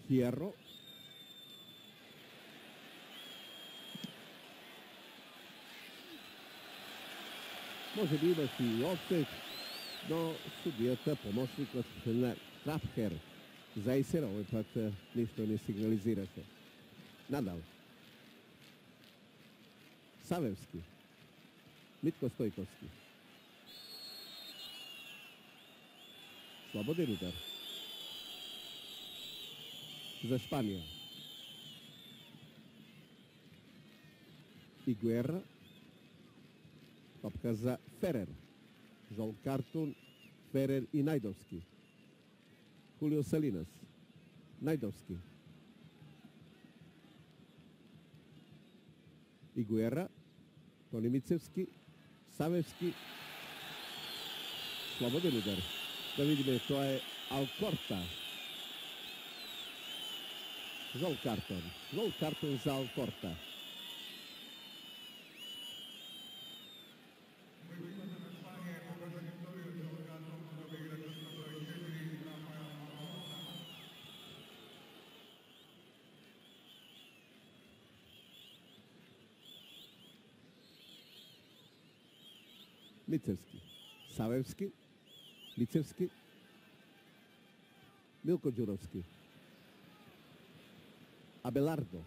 Хиерро. Може би имаше и офсет, но судијата, помошникот на Крапхер Зајсер, овој пат ништо не сигнализираше. Надал. Савевски. Митко Стојковски. Слободен удар. За Шпанија. Игуера. Топка за Ферер. Жол картун, Ферер и Најдовски. Хулио Салинас. Најдовски. Игуера. Тони Мицевски. Савевски. Слободен удар. Да видиме, тоа е Алкорта. Жол картон. Жол картон за Алкорта. Мицевски. Савевски. Лицевски. Милко Ѓуровски. Абелардо.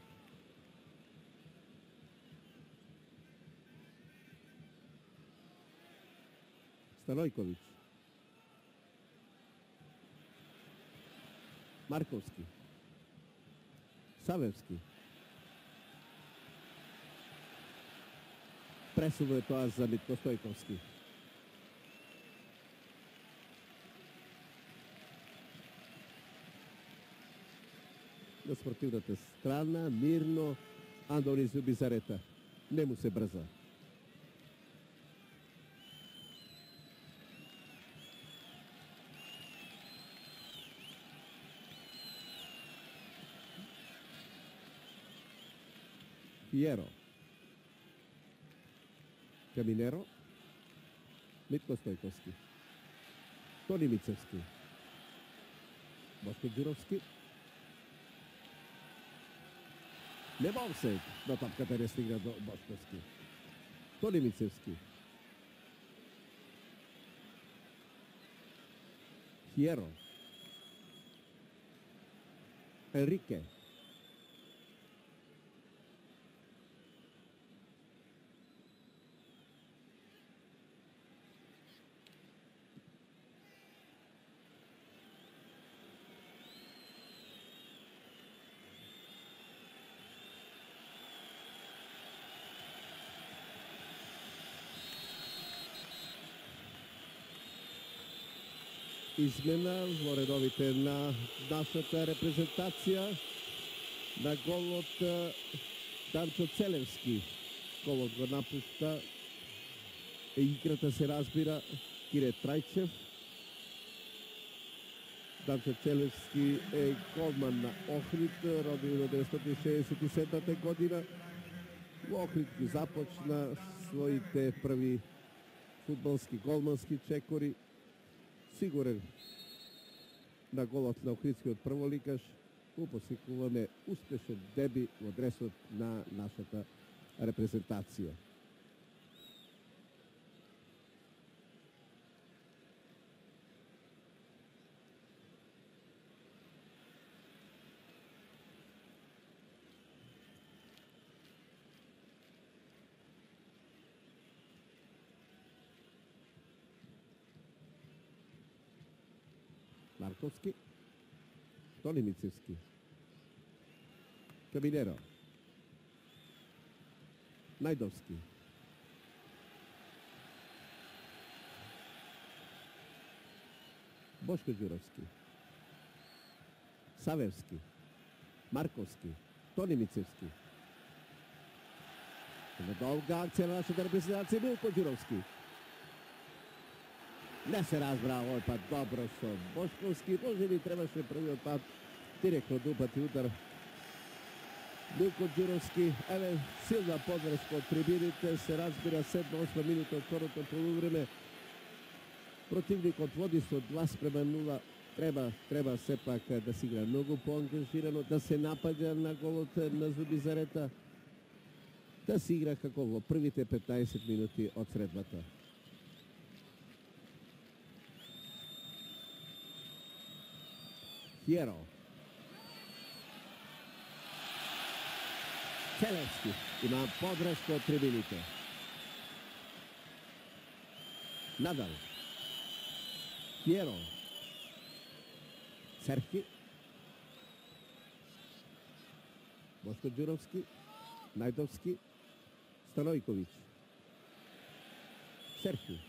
Станојковиќ. Марковски. Савевски. Пресудно е тоа за Митко Стојковски. На спортивната страна, мирно, Андонизио Бизарета. Не му се брза. Пиеро. Каминеро. Митко Стојковски. Тони Мицевски. Бошко Ѓуровски. Нема офсайд, но топката не стигна до Бошковски. Тони Мицевски. Хиеро. Енрике. Измена во редовите на нашата репрезентација на голот Данчо Целевски. Голот го напушта. Играта се разбира Кире Трајчев. Данчо Целевски е голман на Охрид, роден во 1967 година. Во Охрид ги започна своите први фудбалски голмански чекори. Сигурен на голот на Охридскиот прволигаш, посекуваме успешен деби во дресот на нашата репрезентација. Марковски. Тони Мицевски. Каминеро. Најдовски. Бошко Ѓуровски. Савевски. Марковски, Тони Мицевски. Долга акција на нашата репрезентација, Милко Ѓуровски. Не се разбра овој пат добро со Бошковски, може би требаше првиот пат директно да упати удар. Милко Ѓуровски, еве силна поддршка од трибините, се разбира 7-8 минута од второто полувреме. Противникот води со 2:0. Треба сепак да се игра многу поангажирано, да се напаѓа на голот на Зубизарета, да се игра како во првите 15 минути од средбата. Хиеро. Целевски има подршка од трибините. Надал. Хиеро. Серхи. Бошко Ѓуровски. Најдовски. Станојковиќ. Серхи.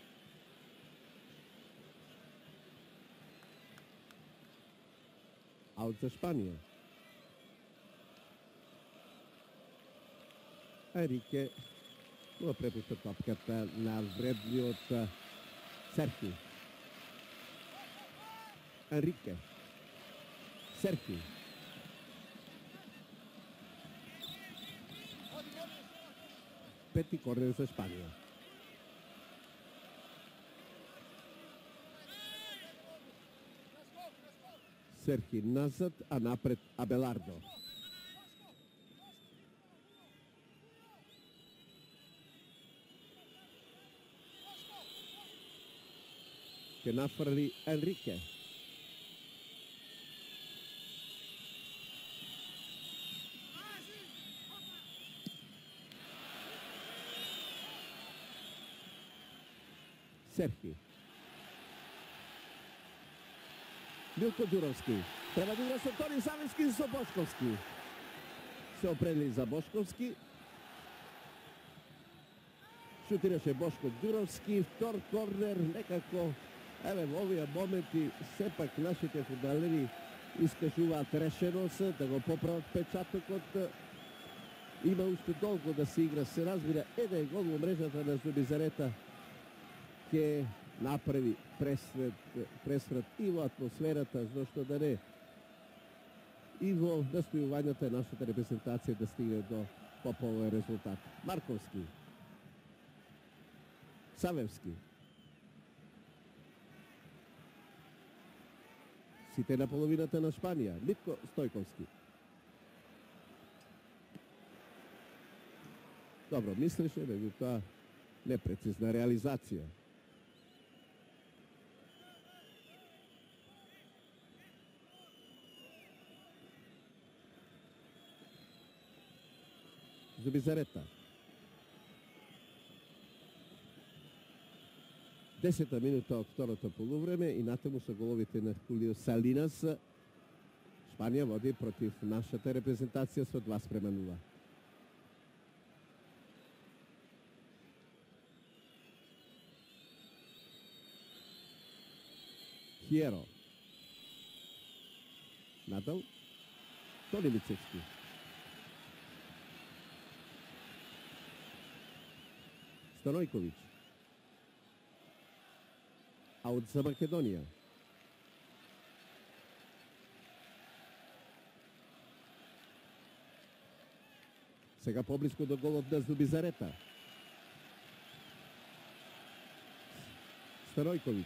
Аут за Шпанија. Ерике го препушта топката на вредниот Серхи. Енрике. Серхи. Пети корнер за Шпанија. Серхи назад, а напред Абелардо. Ке нафрли Енрике. Серхи. Милко Ѓуровски. Треба да игра со Тони Савевски и со Бошковски. Се определи за Бошковски. Шутираше Бошко Ѓуровски. Втор корнер, некако, еве во овие моменти, сепак нашите фудбалери искажуваат решеност да го поправат печатокот. Има уште долго да се игра, се разбира, еден гол во мрежата на Зубизарета ќе направи пресврат и во атмосферата, зашто да не, и во настојувањата нашата репрезентација да стигне до поповен резултат. Марковски. Савевски. Сите на половината на Шпанија. Митко Стојковски. Добро мислеше, меѓутоа непрецизна реализација. Зубизарета. 10-та минута од второто полувреме и натаму со головите на Хулио Салинас. Шпанија води против нашата репрезентација со 2:0. Хиеро. Надал. Тони Мицевски. Станојковиќ. Аут за Македонија. Сега поблиску до голот на Зубизарета. Станојковиќ.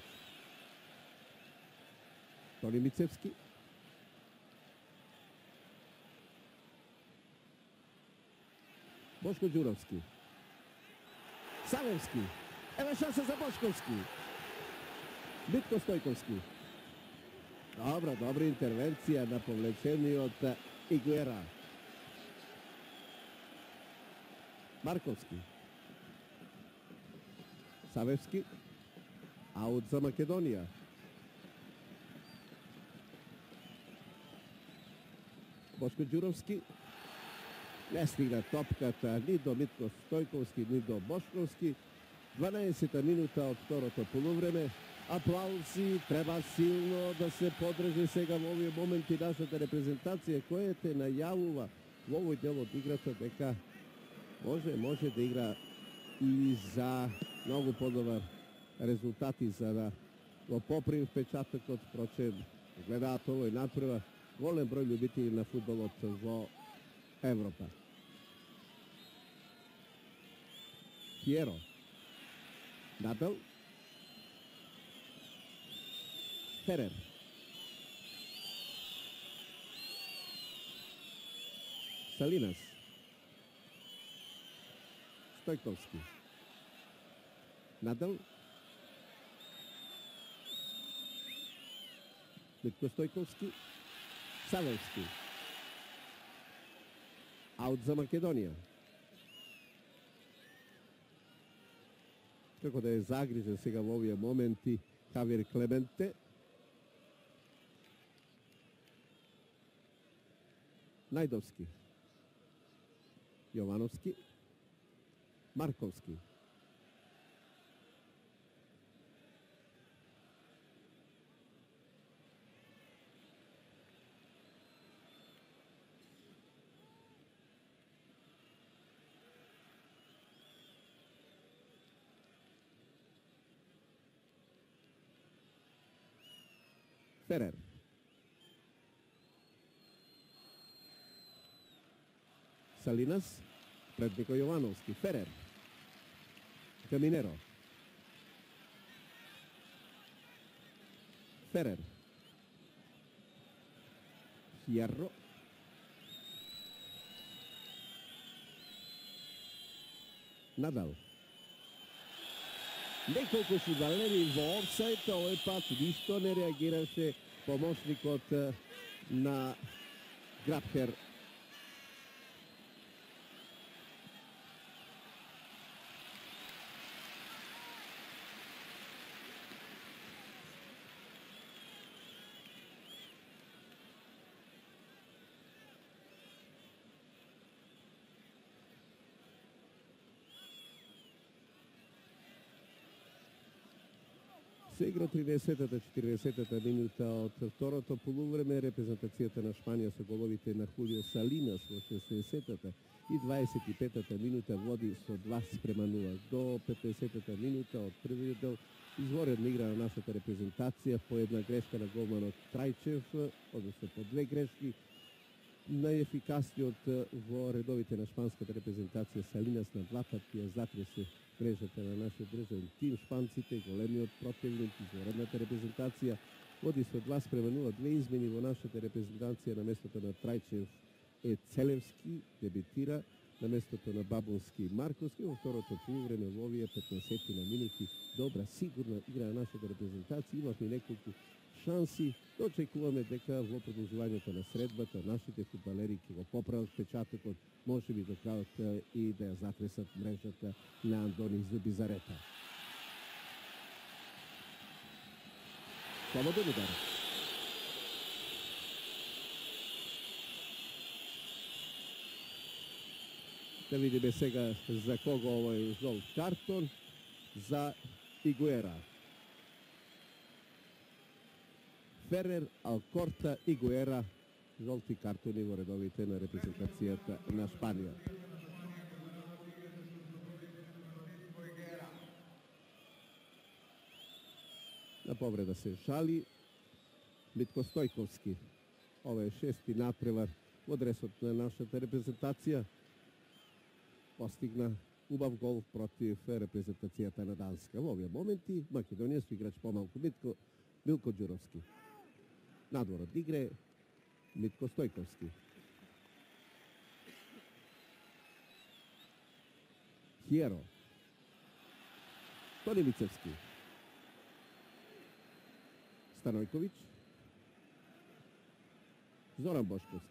Тони Мицевски. Бошко Ѓуровски. Савевски. Еве шанса за Бошковски. Митко Стојковски. Добра интервенција на повлечениот Игуера. Марковски. Савевски. Аут за Македонија. Бошко Ѓуровски. Не стигна топката ни до Митко Стојковски, ни до Бошковски. 12-та минута од второто полувреме. Аплаузи, треба силно да се подржи сега во овие моменти нашата репрезентација, која те најавува во овој дел од играта дека може да игра и за многу подобар резултати, за да го поправи впечатокот. Впрочем, гледаат овој натпрва голем број љубители на фудбалот во Европа. Пиеро. Надал. Ферер. Салинас. Стојковски. Надал. Митко Стојковски. Савелски. Аут за Македонија. Како да е загрижен сега во овие моменти Хавиер Клементе. Најдовски. Јовановски. Марковски. Ферер. Салинас, пред Нико Јовановски. Ферер. Каминеро. Ферер. Фиерро. Надал. Неколку фудбалери во офсайд, овој пат ништо не реагираше помошникот на Грабхер. Се игра 30-40 минута од второто полувреме. Репрезентацијата на Шпанија со головите на Хулио Салинас во 60-та и 25-та минута води со 2:0. До 50-та минута од првиот дел изворедна игра на нашата репрезентација, по една грешка на голманот Трајчев, односно по две грешки. Најефикасниот во редовите на шпанската репрезентација Салинас на два пати ја затресе мрежата на нашиот државен тим. Шпанците, големиот противник, изворедната репрезентација, води со 2:0. Две измени во нашата репрезентација. На местото на Трајчев Целевски дебитира, на местото на Бабунски Марковски. Во второто полувреме во овие 15 на минути добра, сигурна игра на нашата репрезентација. Имавме неколку шанси. Очекуваме дека во продолжувањето на средбата нашите фудбалери ќе го поправат впечатокот, може би до крајот и да ја затресат мрежата на Андони Зубизарета. Слободен удар. Да видиме сега за кого овој жолт картон. За Игуера. Ферер, Алкорта, Игуера, жолти картони во редовите на репрезентацијата на Шпанија. На повреда се шали Митко Стојковски. Ова е шести надпревар во дресот на нашата репрезентација. Постигна убав гол против репрезентацијата на Данска. Во овие моменти Македонија со играч помалку Милко Ѓуровски. Надвор од игре Митко Стојковски. Хиеро. Тони Мицевски. Станојковиќ. Зоран Бошковски.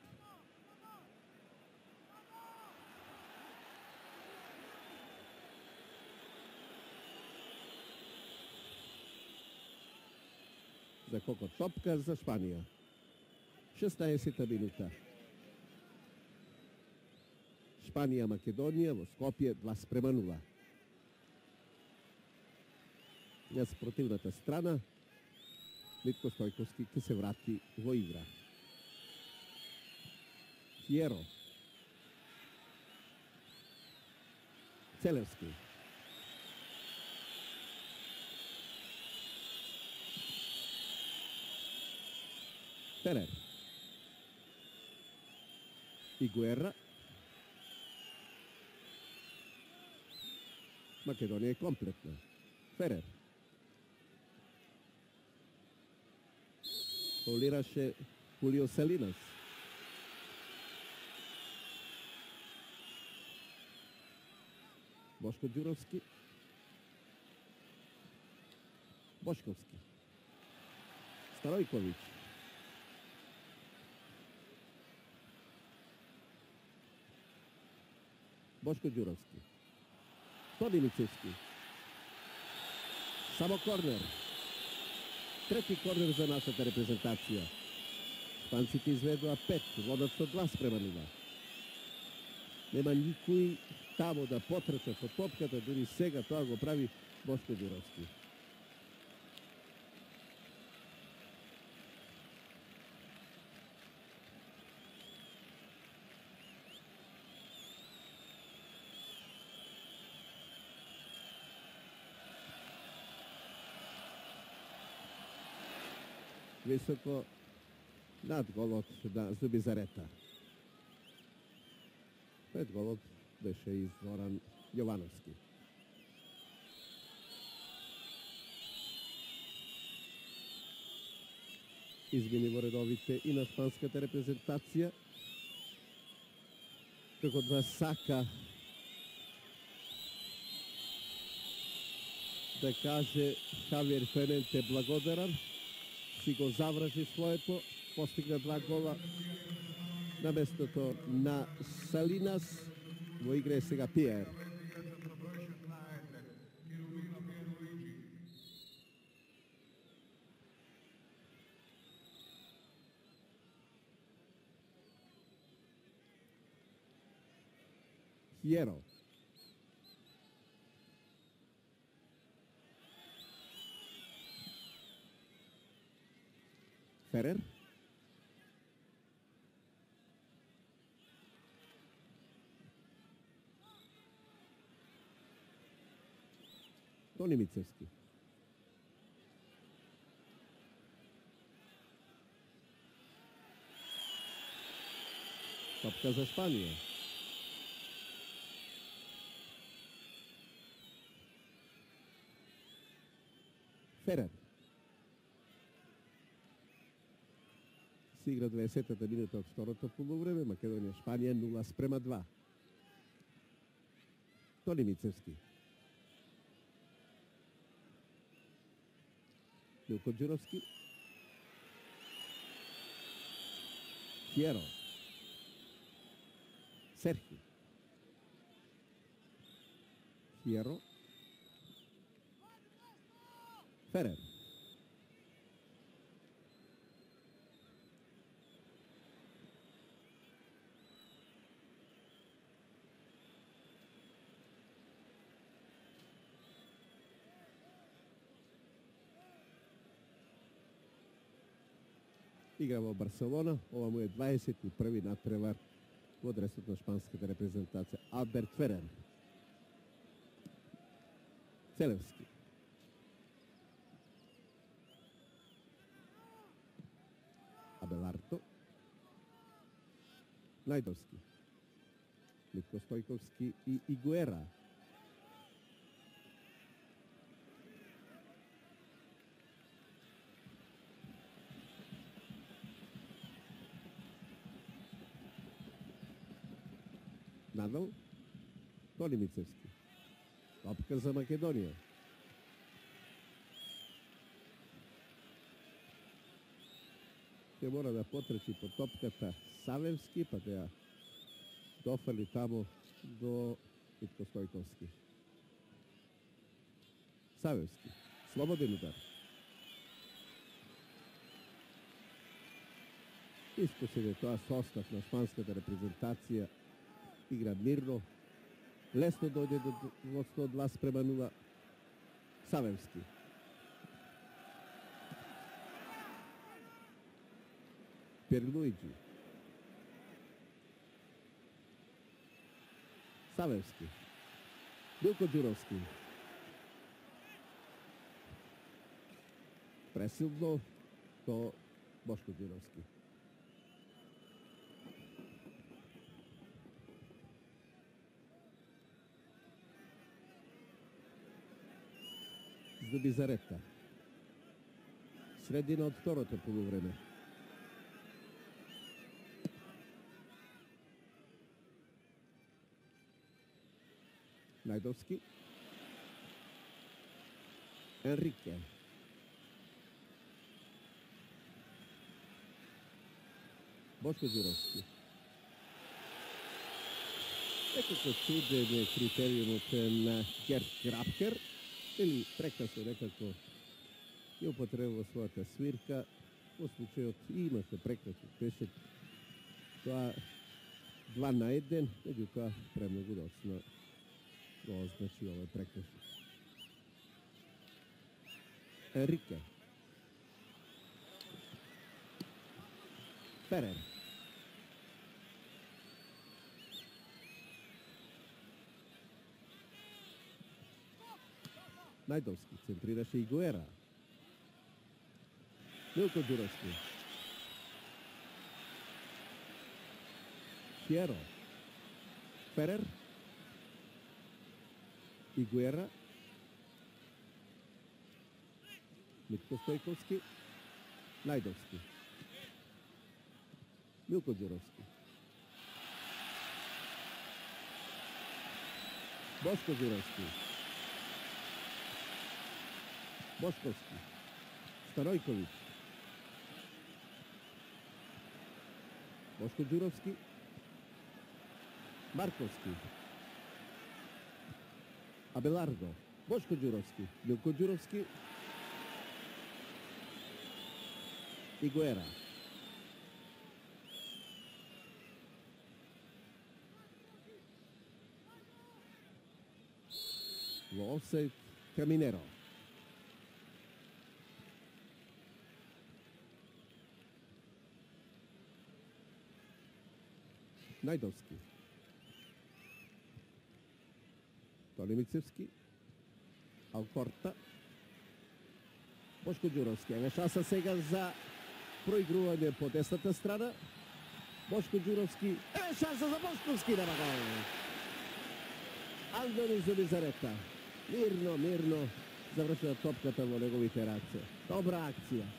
За Коко топка за Шпанија. 16 минута. Шпанија, Македонија во Скопје 2:0. На спротивната страна Митко Стојковски ќе се врати во игра. Фиеро. Целевски. Ферер. Игуера. Македонија е комплетна. Ферер. Фаулираше Хулио Салинас. Бошко Ѓуровски. Бошковски. Старојковиќ. Бошко Ѓуровски. Тони Мицевски. Само корнер. Трети корнер за нашата репрезентација. Шпанците изведува 5 во однос со 2:0. Нема никој тамо да потрча со топката, дури сега тоа го прави Бошко Ѓуровски. Високо над голот на Зубизарета. Пред голот беше и Зоран Јовановски. Измени во редовите и на шпанската репрезентација, како да сака да каже Хавиер Фененте благодарам, си го заврши своето, постигна 2 гола на местото на Салинас. Во игра е сега Пиер. Фиеро. Ферер. Тони Мицевски. Топка за Шпанија. Ферер. Се игра 20-та минута од второто полувреме. Македонија Шпанија 0:2. Тони Мицевски. Милко Ѓуровски. Фиеро. Серхи. Фиеро. Ферер. Игра во Барселона, ова му е 21-ви надпревар во дресот на шпанската репрезентација. Алберт Ферер. Целевски. Абеларто. Најдовски. Митко Стојковски и Игуера. Надал. Тони Мицевски. Топка за Македонија. Ќе мора да потрчи по топката Савевски, па да ја дофали тамо до Митко Стојковски. Савевски. Слободен удар. Искусен е тоа состав на шпанската репрезентација. Игра мирно. Лесно дојде до водство 2:0. Савевски. Перлуиджи. Савевски. Милко Ѓуровски. Пресилно до Бошко Ѓуровски. Зубизарета. Средина од второто полувреме. Најдовски. Енрике. Бошко Ѓуровски. Некако чуден е критериумот на Герт Грабкер, или прекрасно некако ја употребува својата свирка. Во случајот и имаше прекрасно, беше тоа 2-1, меѓутоа премногу доцна го означи овој прекрасно. Енрике. Ферер. Најдовски центрираше и Гуера. Милко Ѓуровски. Фиеро. Ферер. И Гуера. Митко Стојковски. Најдовски. Милко Ѓуровски. Бошко Ѓуровски. Бошковски. Старојковиќ. Бошко Ѓуровски. Марковски. Абелардо. Бошко Ѓуровски. Милко Ѓуровски. И Гуера. Во офсайд Каминеро. Најдовски. Тони Мицевски. Алкорта. Бошко Ѓуровски. Еве шанса сега за проигрување по десната страна. Бошко Ѓуровски. Еве шанса за Бошковски да гол. Андони Зубизарета. Мирно завршува топката во неговите раце. Добра акција.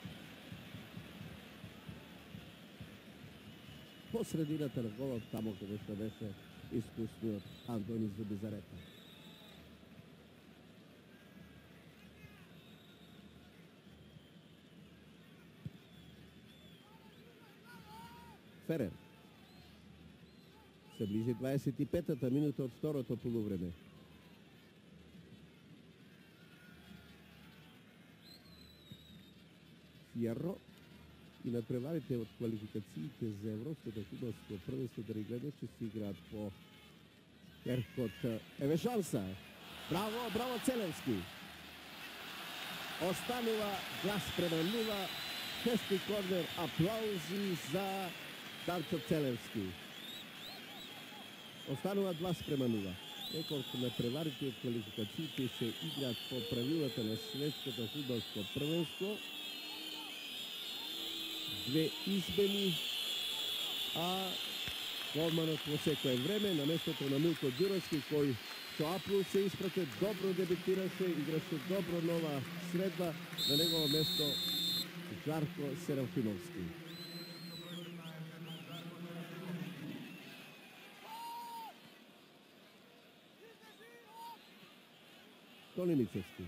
По средината на голот, тамо каде што беше искусниот Андони Зубизарета. Ферер. Се ближи 25-та минута од второто полувреме. Фиерро и надпреварите од квалификациите за Европското фудбалско првенство да гледачи се играат по Еркот. Еве шанса. Браво Целевски. Останува глас према нула. Шести корнер, аплаузи за Дарчо Целевски. Останува 2:0. Неколку надпреварите од квалификациите се играат по правилата на светското фудбалско првенство. Две измени, а голманот во секое време на местото на Милко Ѓуровски, кој со аплауз се испрате, добро дебитираше, играше добро нова средба, на негово место Жарко Серафимовски. Тони Мицевски.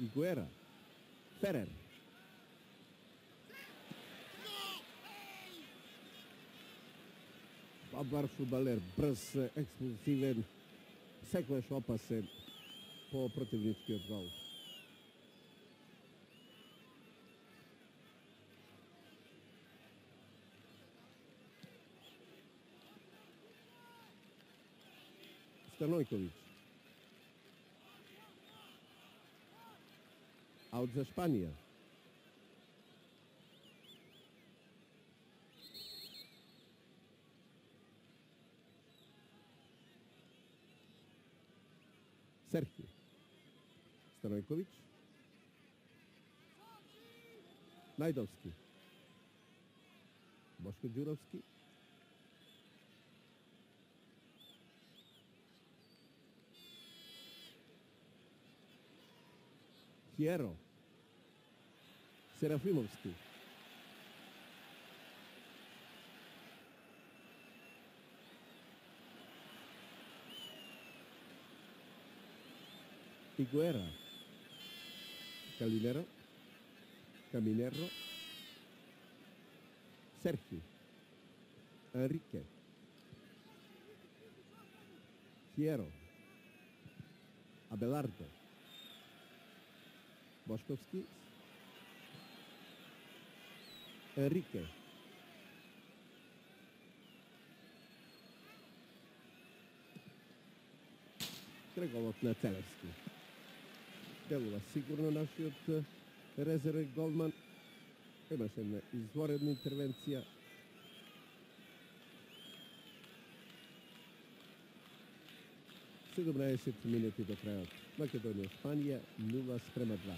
И Гуера. Ферер. Добар фудбалер, брз, експлозивен, секојаш опасен по противничкиот гол. Станојковиќ. Аут за Шпанија. Серхи. Станојковиќ. Најдовски. Бошко Ѓуровски. Хиеро. Серафимовски. Игуера. Калинеро. Каминеро. Серхи. Енрике. Хиеро. Абелардо. Бошковски. Енрике. Кръговот на Целевски. Делува сигурно нашиот резервен голман. Имаше една изворедна интервенција. Седумнаесет минути до крајот. Македонија Шпанија 0:2.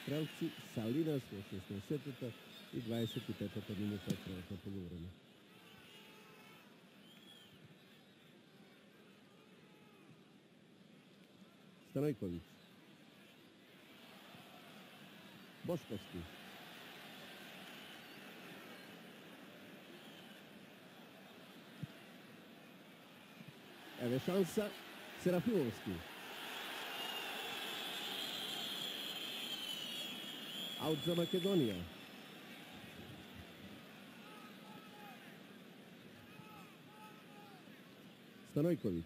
Стрелци Салинас во 16-та и 25-та минута од првото полувреме. Станојковиќ. Бошковски. Еве шанса. Серафимовски. Аут за Македонија. Станојковиќ.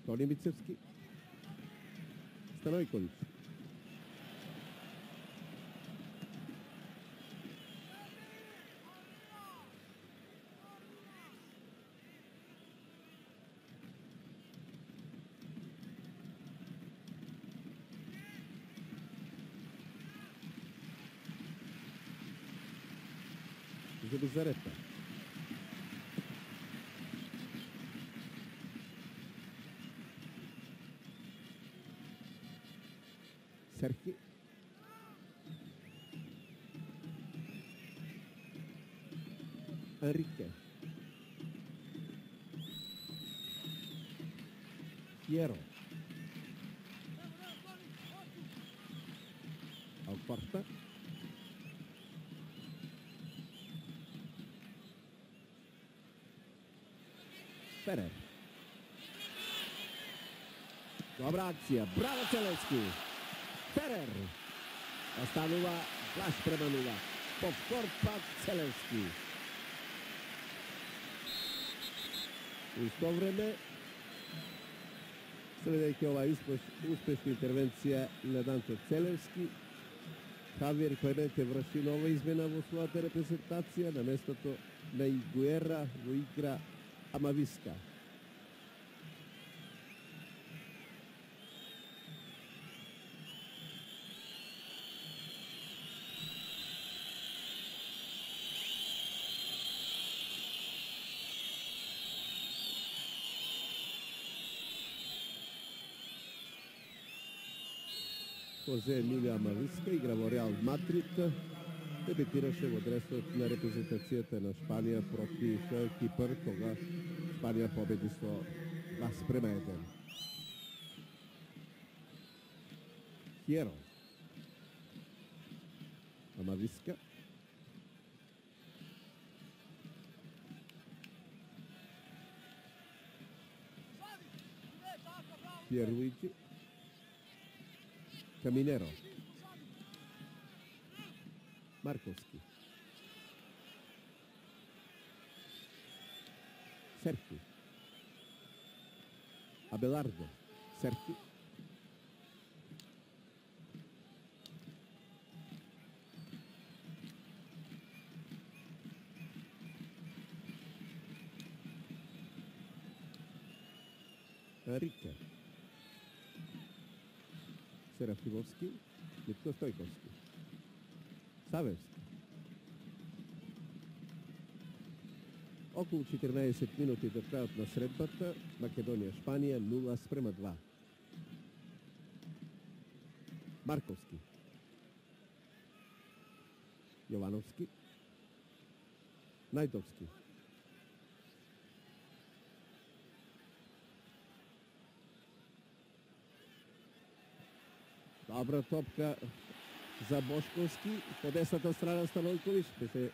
Тони Мицевски. Станојковиќ. Зубизарета. Серхи. Енрике. Хиеро. Алпорта. Ферер. Добра акција. Браво Целевски. Ферер. Останува 2:0. Повтор пак Целевски. Исто време, следејќи оваа успешна интервенција на Данчо Целевски, Хавиер Клементе врши нова измена во својата репрезентација на местото на Игуера во игра Амависка. Хозе Емилио Амависка игра во Реал Мадрид, дебитираше во дресот на репрезентацијата на Шпанија против Кипар, кога Шпанија победи со 2:1. Хиеро. Амависка. Пьерлуиджи. Каминеро. Марковски. Серхи. Абелардо. Серхи. Рике. Серафимовски, Митко Стојковски. Савевски. Околу 14 минути до крајот на средбата, Македонија-Шпанија 0:2. Марковски. Јовановски. Најдовски. Добра топка за Бошковски, по десната страна Станојковиќ, беше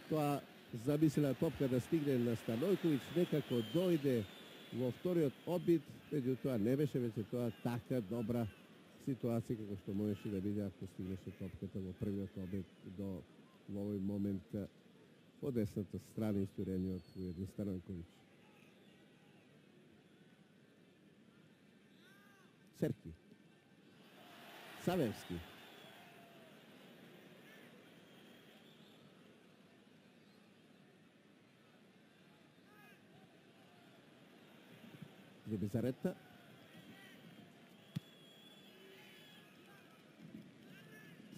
тоа замислена топка да стигне на Станојковиќ, некако дојде во вториот обид, меѓутоа не беше веќе тоа така добра ситуација како што можеше да биде ако стигнеше топката во првиот обид до овој момент по десната страна исторениот Вуједин Станојковиќ. Серки. Савевски. Зебизарета.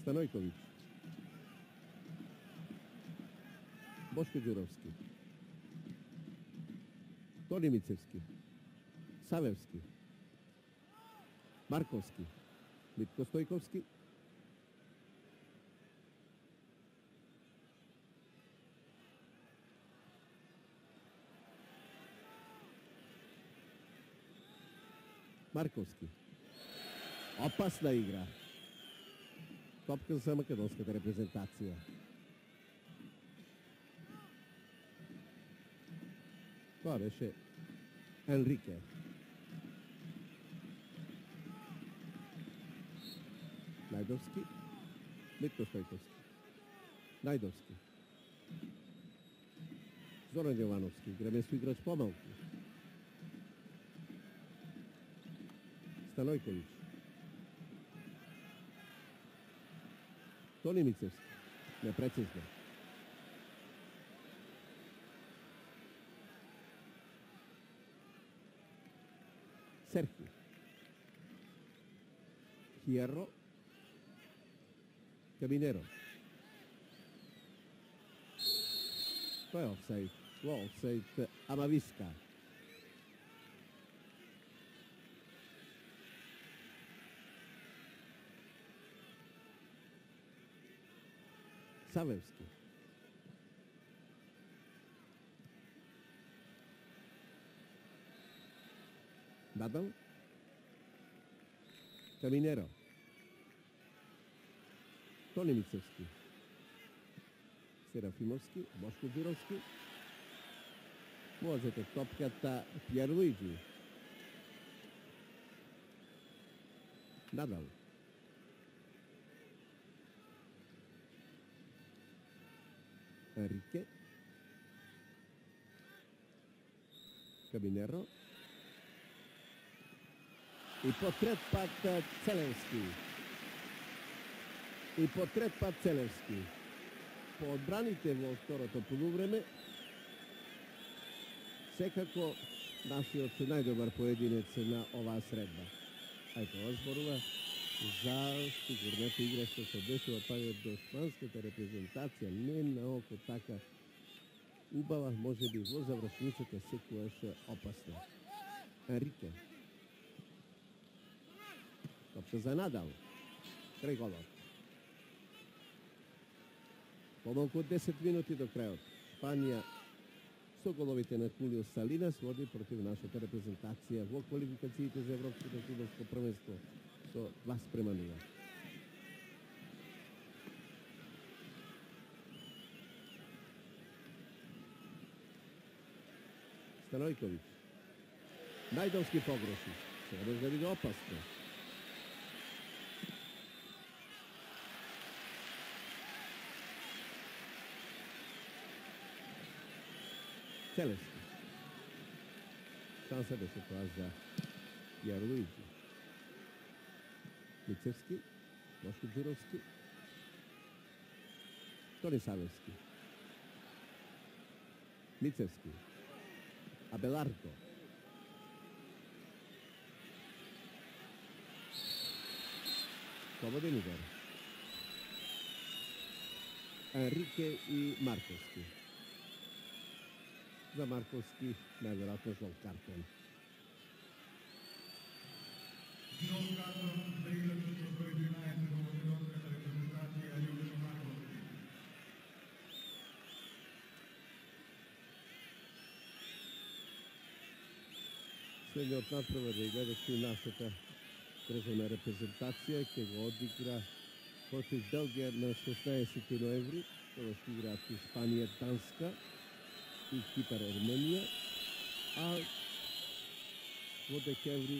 Станојковиќ. Бошко Ѓуровски. Тони Мицевски. Савевски. Марковски. Митко Стојковски. Марковски. Опасна игра. Топка за македонската репрезентација. Тоа беше Енрике. Најдовски. Митко Стојковски. Најдовски. Зоран Јовановски. Греместо играч помалку. Станојковиќ. Тони Мицевски. Непрецизно. Серхи. Хиерро. Каминеро. Тоа е офсайд. Офсайд Амависка. Савевски. Надал. Каминеро. Тони Мицевски. Серафимовски. Бошко Ѓуровски. Можете топката Пјер Луиджи. Надал. Рике. Каминеро. И по трет пат Целевски. И по трет пат Целевски. По одбраните во второто полувреме, секако нашиот најдобар поединец на оваа средба. А тоа зборува за сигурната игра што се десува паѓа до шпанската репрезентација, не наоко така убава, може би во завршницата секојаш опасна. Енрике. Топка за Надал. Крај голот. Помалку од 10 минути до крајот. Шпанија со головите на Хулио Салинас води против нашата репрезентација во квалификациите за Европското фудбалско првенство со 2:0. Станојковиќ. Најдовски погреши. Сега може да биде опасно. Целевски. Шанса беше тоа за Пјер Луиджи. Мицевски. Бошко Ѓуровски. Тони Савевски. Мицевски. Абеларdo. Слободен удар. Енрике и Марковски. За Марковски најверојатно жолт картон. Жолт картон за играчот со број 12 во македонската репрезентација Љубомир Марковски. Следниот натпревар да гледачи нашата државна репрезентација ќе го одигра против Белгија на 16 ноември, кога ќе играат Испанија, Данска и Кипар, Арменија, а во декември,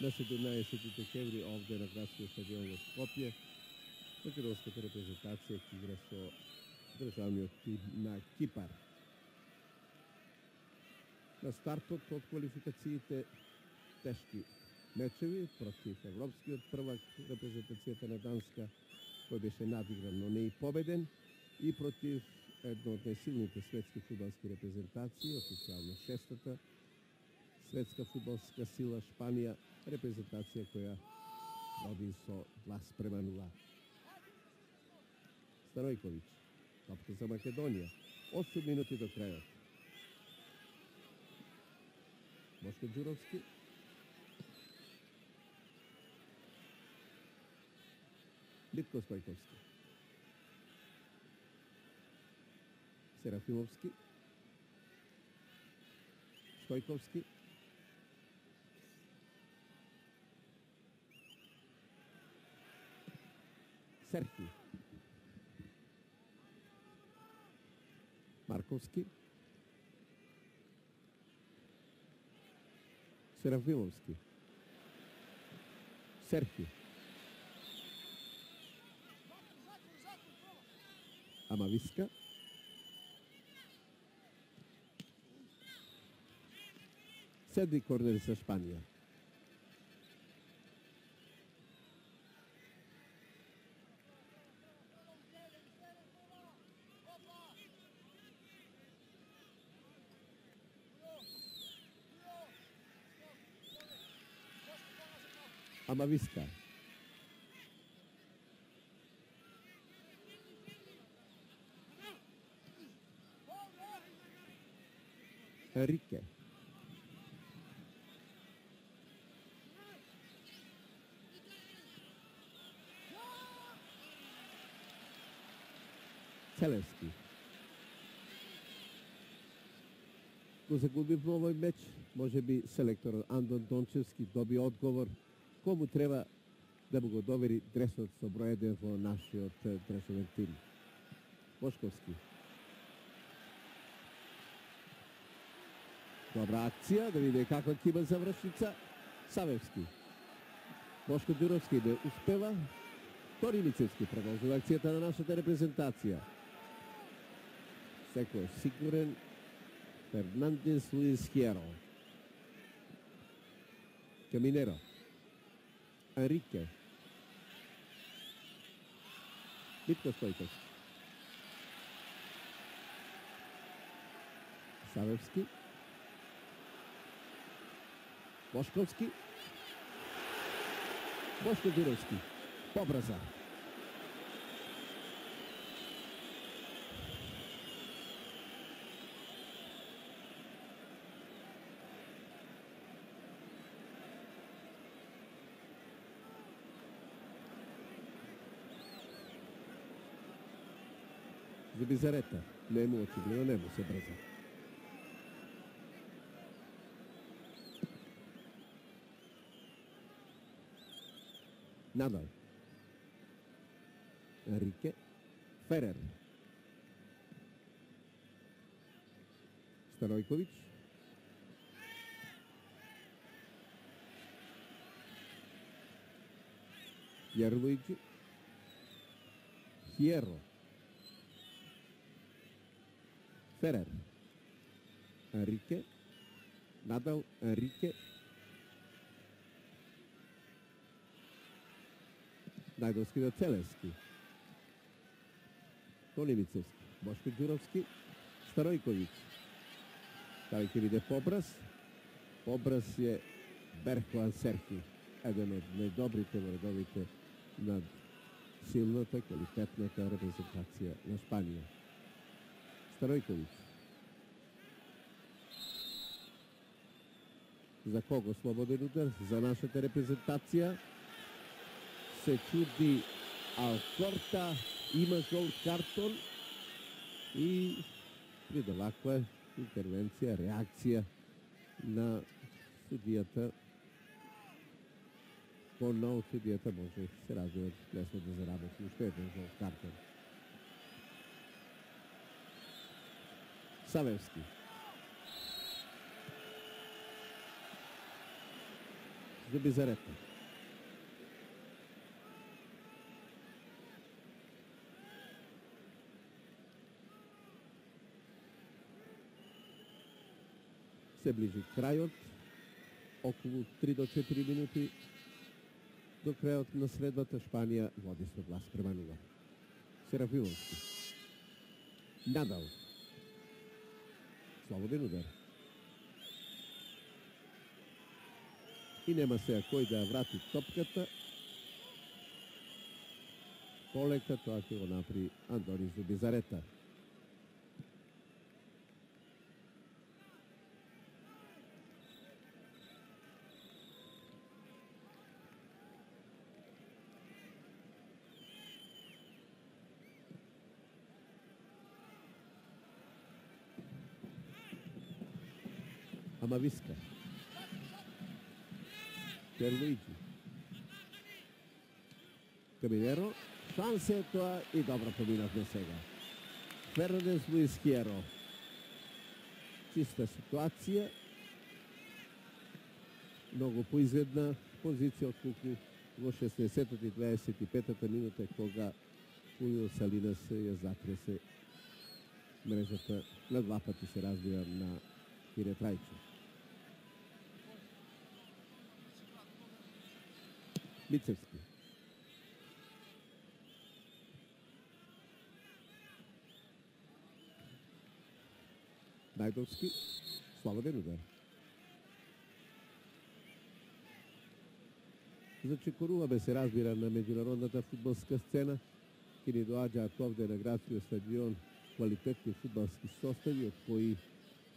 на 17 декември, овде на градскиот стадион во Скопје, македонската репрезентација ќе игра со државниот тим на Кипар. На стартот од квалификациите тешки мечеви против европскиот првак, репрезентацијата на Данска, кој беше надигран, но не и победен, и против едно од најсилните светски фудбалски репрезентации, официјално шестата светска фудбалска сила Шпанија, репрезентација која води со 2:0. Станојковиќ, топка за Македонија, 8 минути до крајот. Бошко Ѓуровски. Митко Стојковски. Серафимовски. Стојковски. Серхи. Марковски. Серафимовски. Серхи. Амависка. Седми корнер за Шпанија. Амависка. Енрике. Целевски. Го загуби во овој меч, може би селекторот Андон Дончевски доби одговор кому треба да му го довери дресот со број 1 во нашиот државен тим. Бошковски. Добра акција, да види каква ќе има завршница. Савевски. Бошко Ѓуровски не успева. Тори Мицевски продолжува акцијата на нашата репрезентација. Секој сигурен. Фернандес Луис Хиеро. Каминеро. Енрике. Митко Стојковски. Савевски. Бошковски. Бошко Ѓуровски. Побрза. За Бизарета. Не му очигледно, не му се брза. Надал. Енрике. Ферер. Станојковиќ. Јерлуиджи. Хиеро. Ферер. Енрике. Надал. Енрике. Најдовски до Целевски. Тони Мицевски. Бошко Ѓуровски. Старојковиќ. Дали ќе биде побрз? Побрз е Берхоан Серхи. Еден од најдобрите во редовите над силната, квалитетната репрезентација на Шпанија. Станојковиќ. За кого слободен удар? За нашата репрезентација. Се чуди Алкорта, има жолт картон и пред оваква интервенција, реакција на судијата, понов судијата може се разбира лесно да заработи уште еден жолт картон. Савевски. Зубизарета. Се ближи крајот, околу 3 до 4 минути до крајот на средбата. Шпанија води со глас према нула. Серафимовски. Надал. Слободен удар. И нема сега кој да врати топката. Полека тоа ќе го направи Андони Зубизарета. Амависка. Перлуиджи. Каминеро. Шанс е тоа и добро поминавме сега. Фернандес Луис Хиеро. Чиста ситуација. Многу поизгледна позиција отколку во 16-25 минута кога Хулио Салинас ја затресе мрежата на два пати се разбира на Кире Трајче. Мицевски. Најдовски. Слободен удар. Зачекоруваме се разбира на меѓународната фудбалска сцена. Ке ни доаѓаат овде на градскиот стадион квалитетни фудбалски состави од кои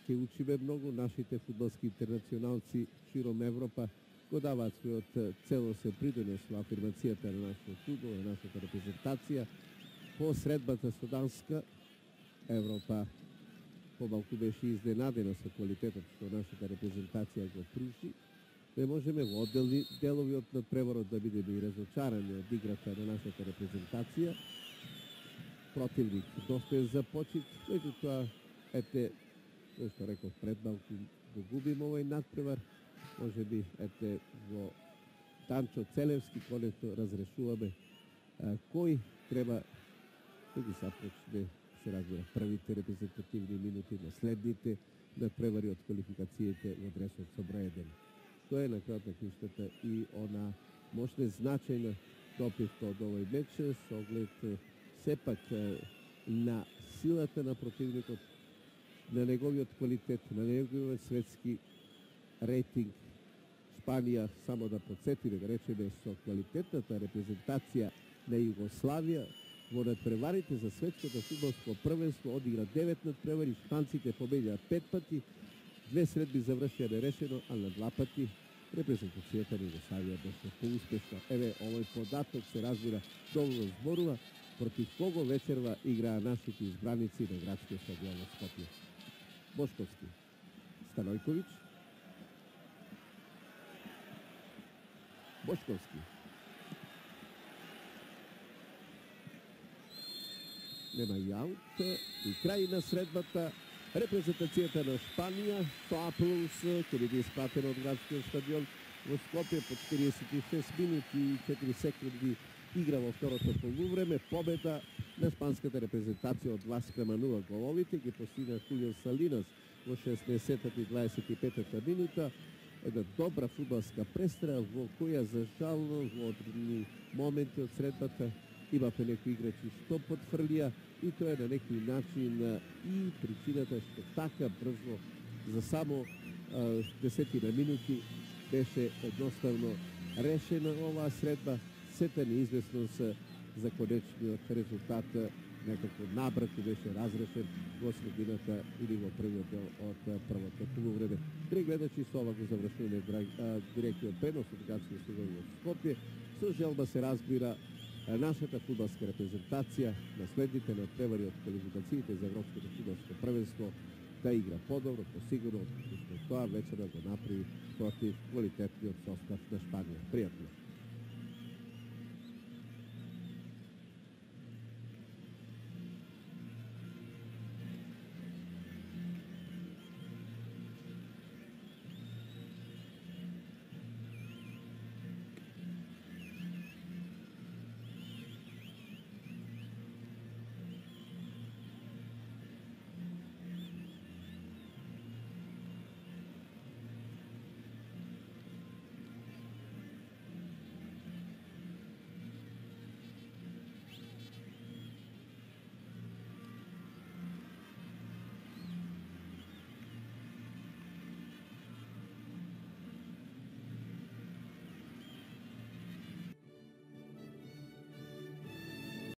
ќе учиме многу. Нашите фудбалски интернационалци широм Европа го даваат својот целосен придонес во афирмацијата на нашиот фудбал, на нашата репрезентација. По средбата со Данска, Европа помалку беше изненадена со квалитетот што нашата репрезентација го пружи. Не можеме во одделни делови од надпреварот да бидеме и разочарани од играта на нашата репрезентација. Противник доста е започит, меѓутоа ете, кој што реков пред малку, го губим овој надпревар. Може би, ете, во Танчо Целевски конето разрешуваме кој треба да ги започне, се разбира, првите репрезентативни минути на следните надпревари од квалификациите во дресот со број 1. Тоа е на крајот на криштата и она можна значајна допивка од овој меч со оглед сепак на силата на противникот, на неговиот квалитет, на неговиот светски рейтинг. Шпанија, само да подсетиме, да речеме, со квалитетната репрезентација на Југославија во надпреварите за светското фудбалско првенство одигра 9 надпревари, шпанците победија 5 пати, 2 средби завршија нерешено, а на 2 пати репрезентацијата на Југославија беше поуспешна. Еве, овој податок се разбира доволно зборува против кого вечерва играа нашите избраници на градскиот стадион во Скопје. Бошковски. Станојковиќ. Бошковски. Нема и аут. И крај на средбата. Репрезентацијата на Шпанија со аплаус ќе биде испратена од градскиот стадион во Скопје по 46 минути и 4 секунди игра во второто полувреме. Победа на шпанската репрезентација од 2:0. Головите ги постигна Хулио Салинас во 16-25 минута. Една добра фудбалска престрела во која за жал во одредени моменти од средбата имавме некои играчи што потфрлија и тоа е на некој начин и причината што така брзо за само 10 минути беше едноставно решена оваа средба. сета неизвестност за конечниот резултат, некако набрак и беше разрешен во средината или во првиот дел од првото полувреме. Драги гледачи, со ова го завршуваме директниот пренос од градскиот стадион во Скопје, со желба се разбира нашата фудбалска репрезентација на следните надпревари од квалификациите за Европското фудбалско првенство да игра подобро, посигурно, што тоа вечера го направи против квалитетниот состав на Шпанија. Пријатно!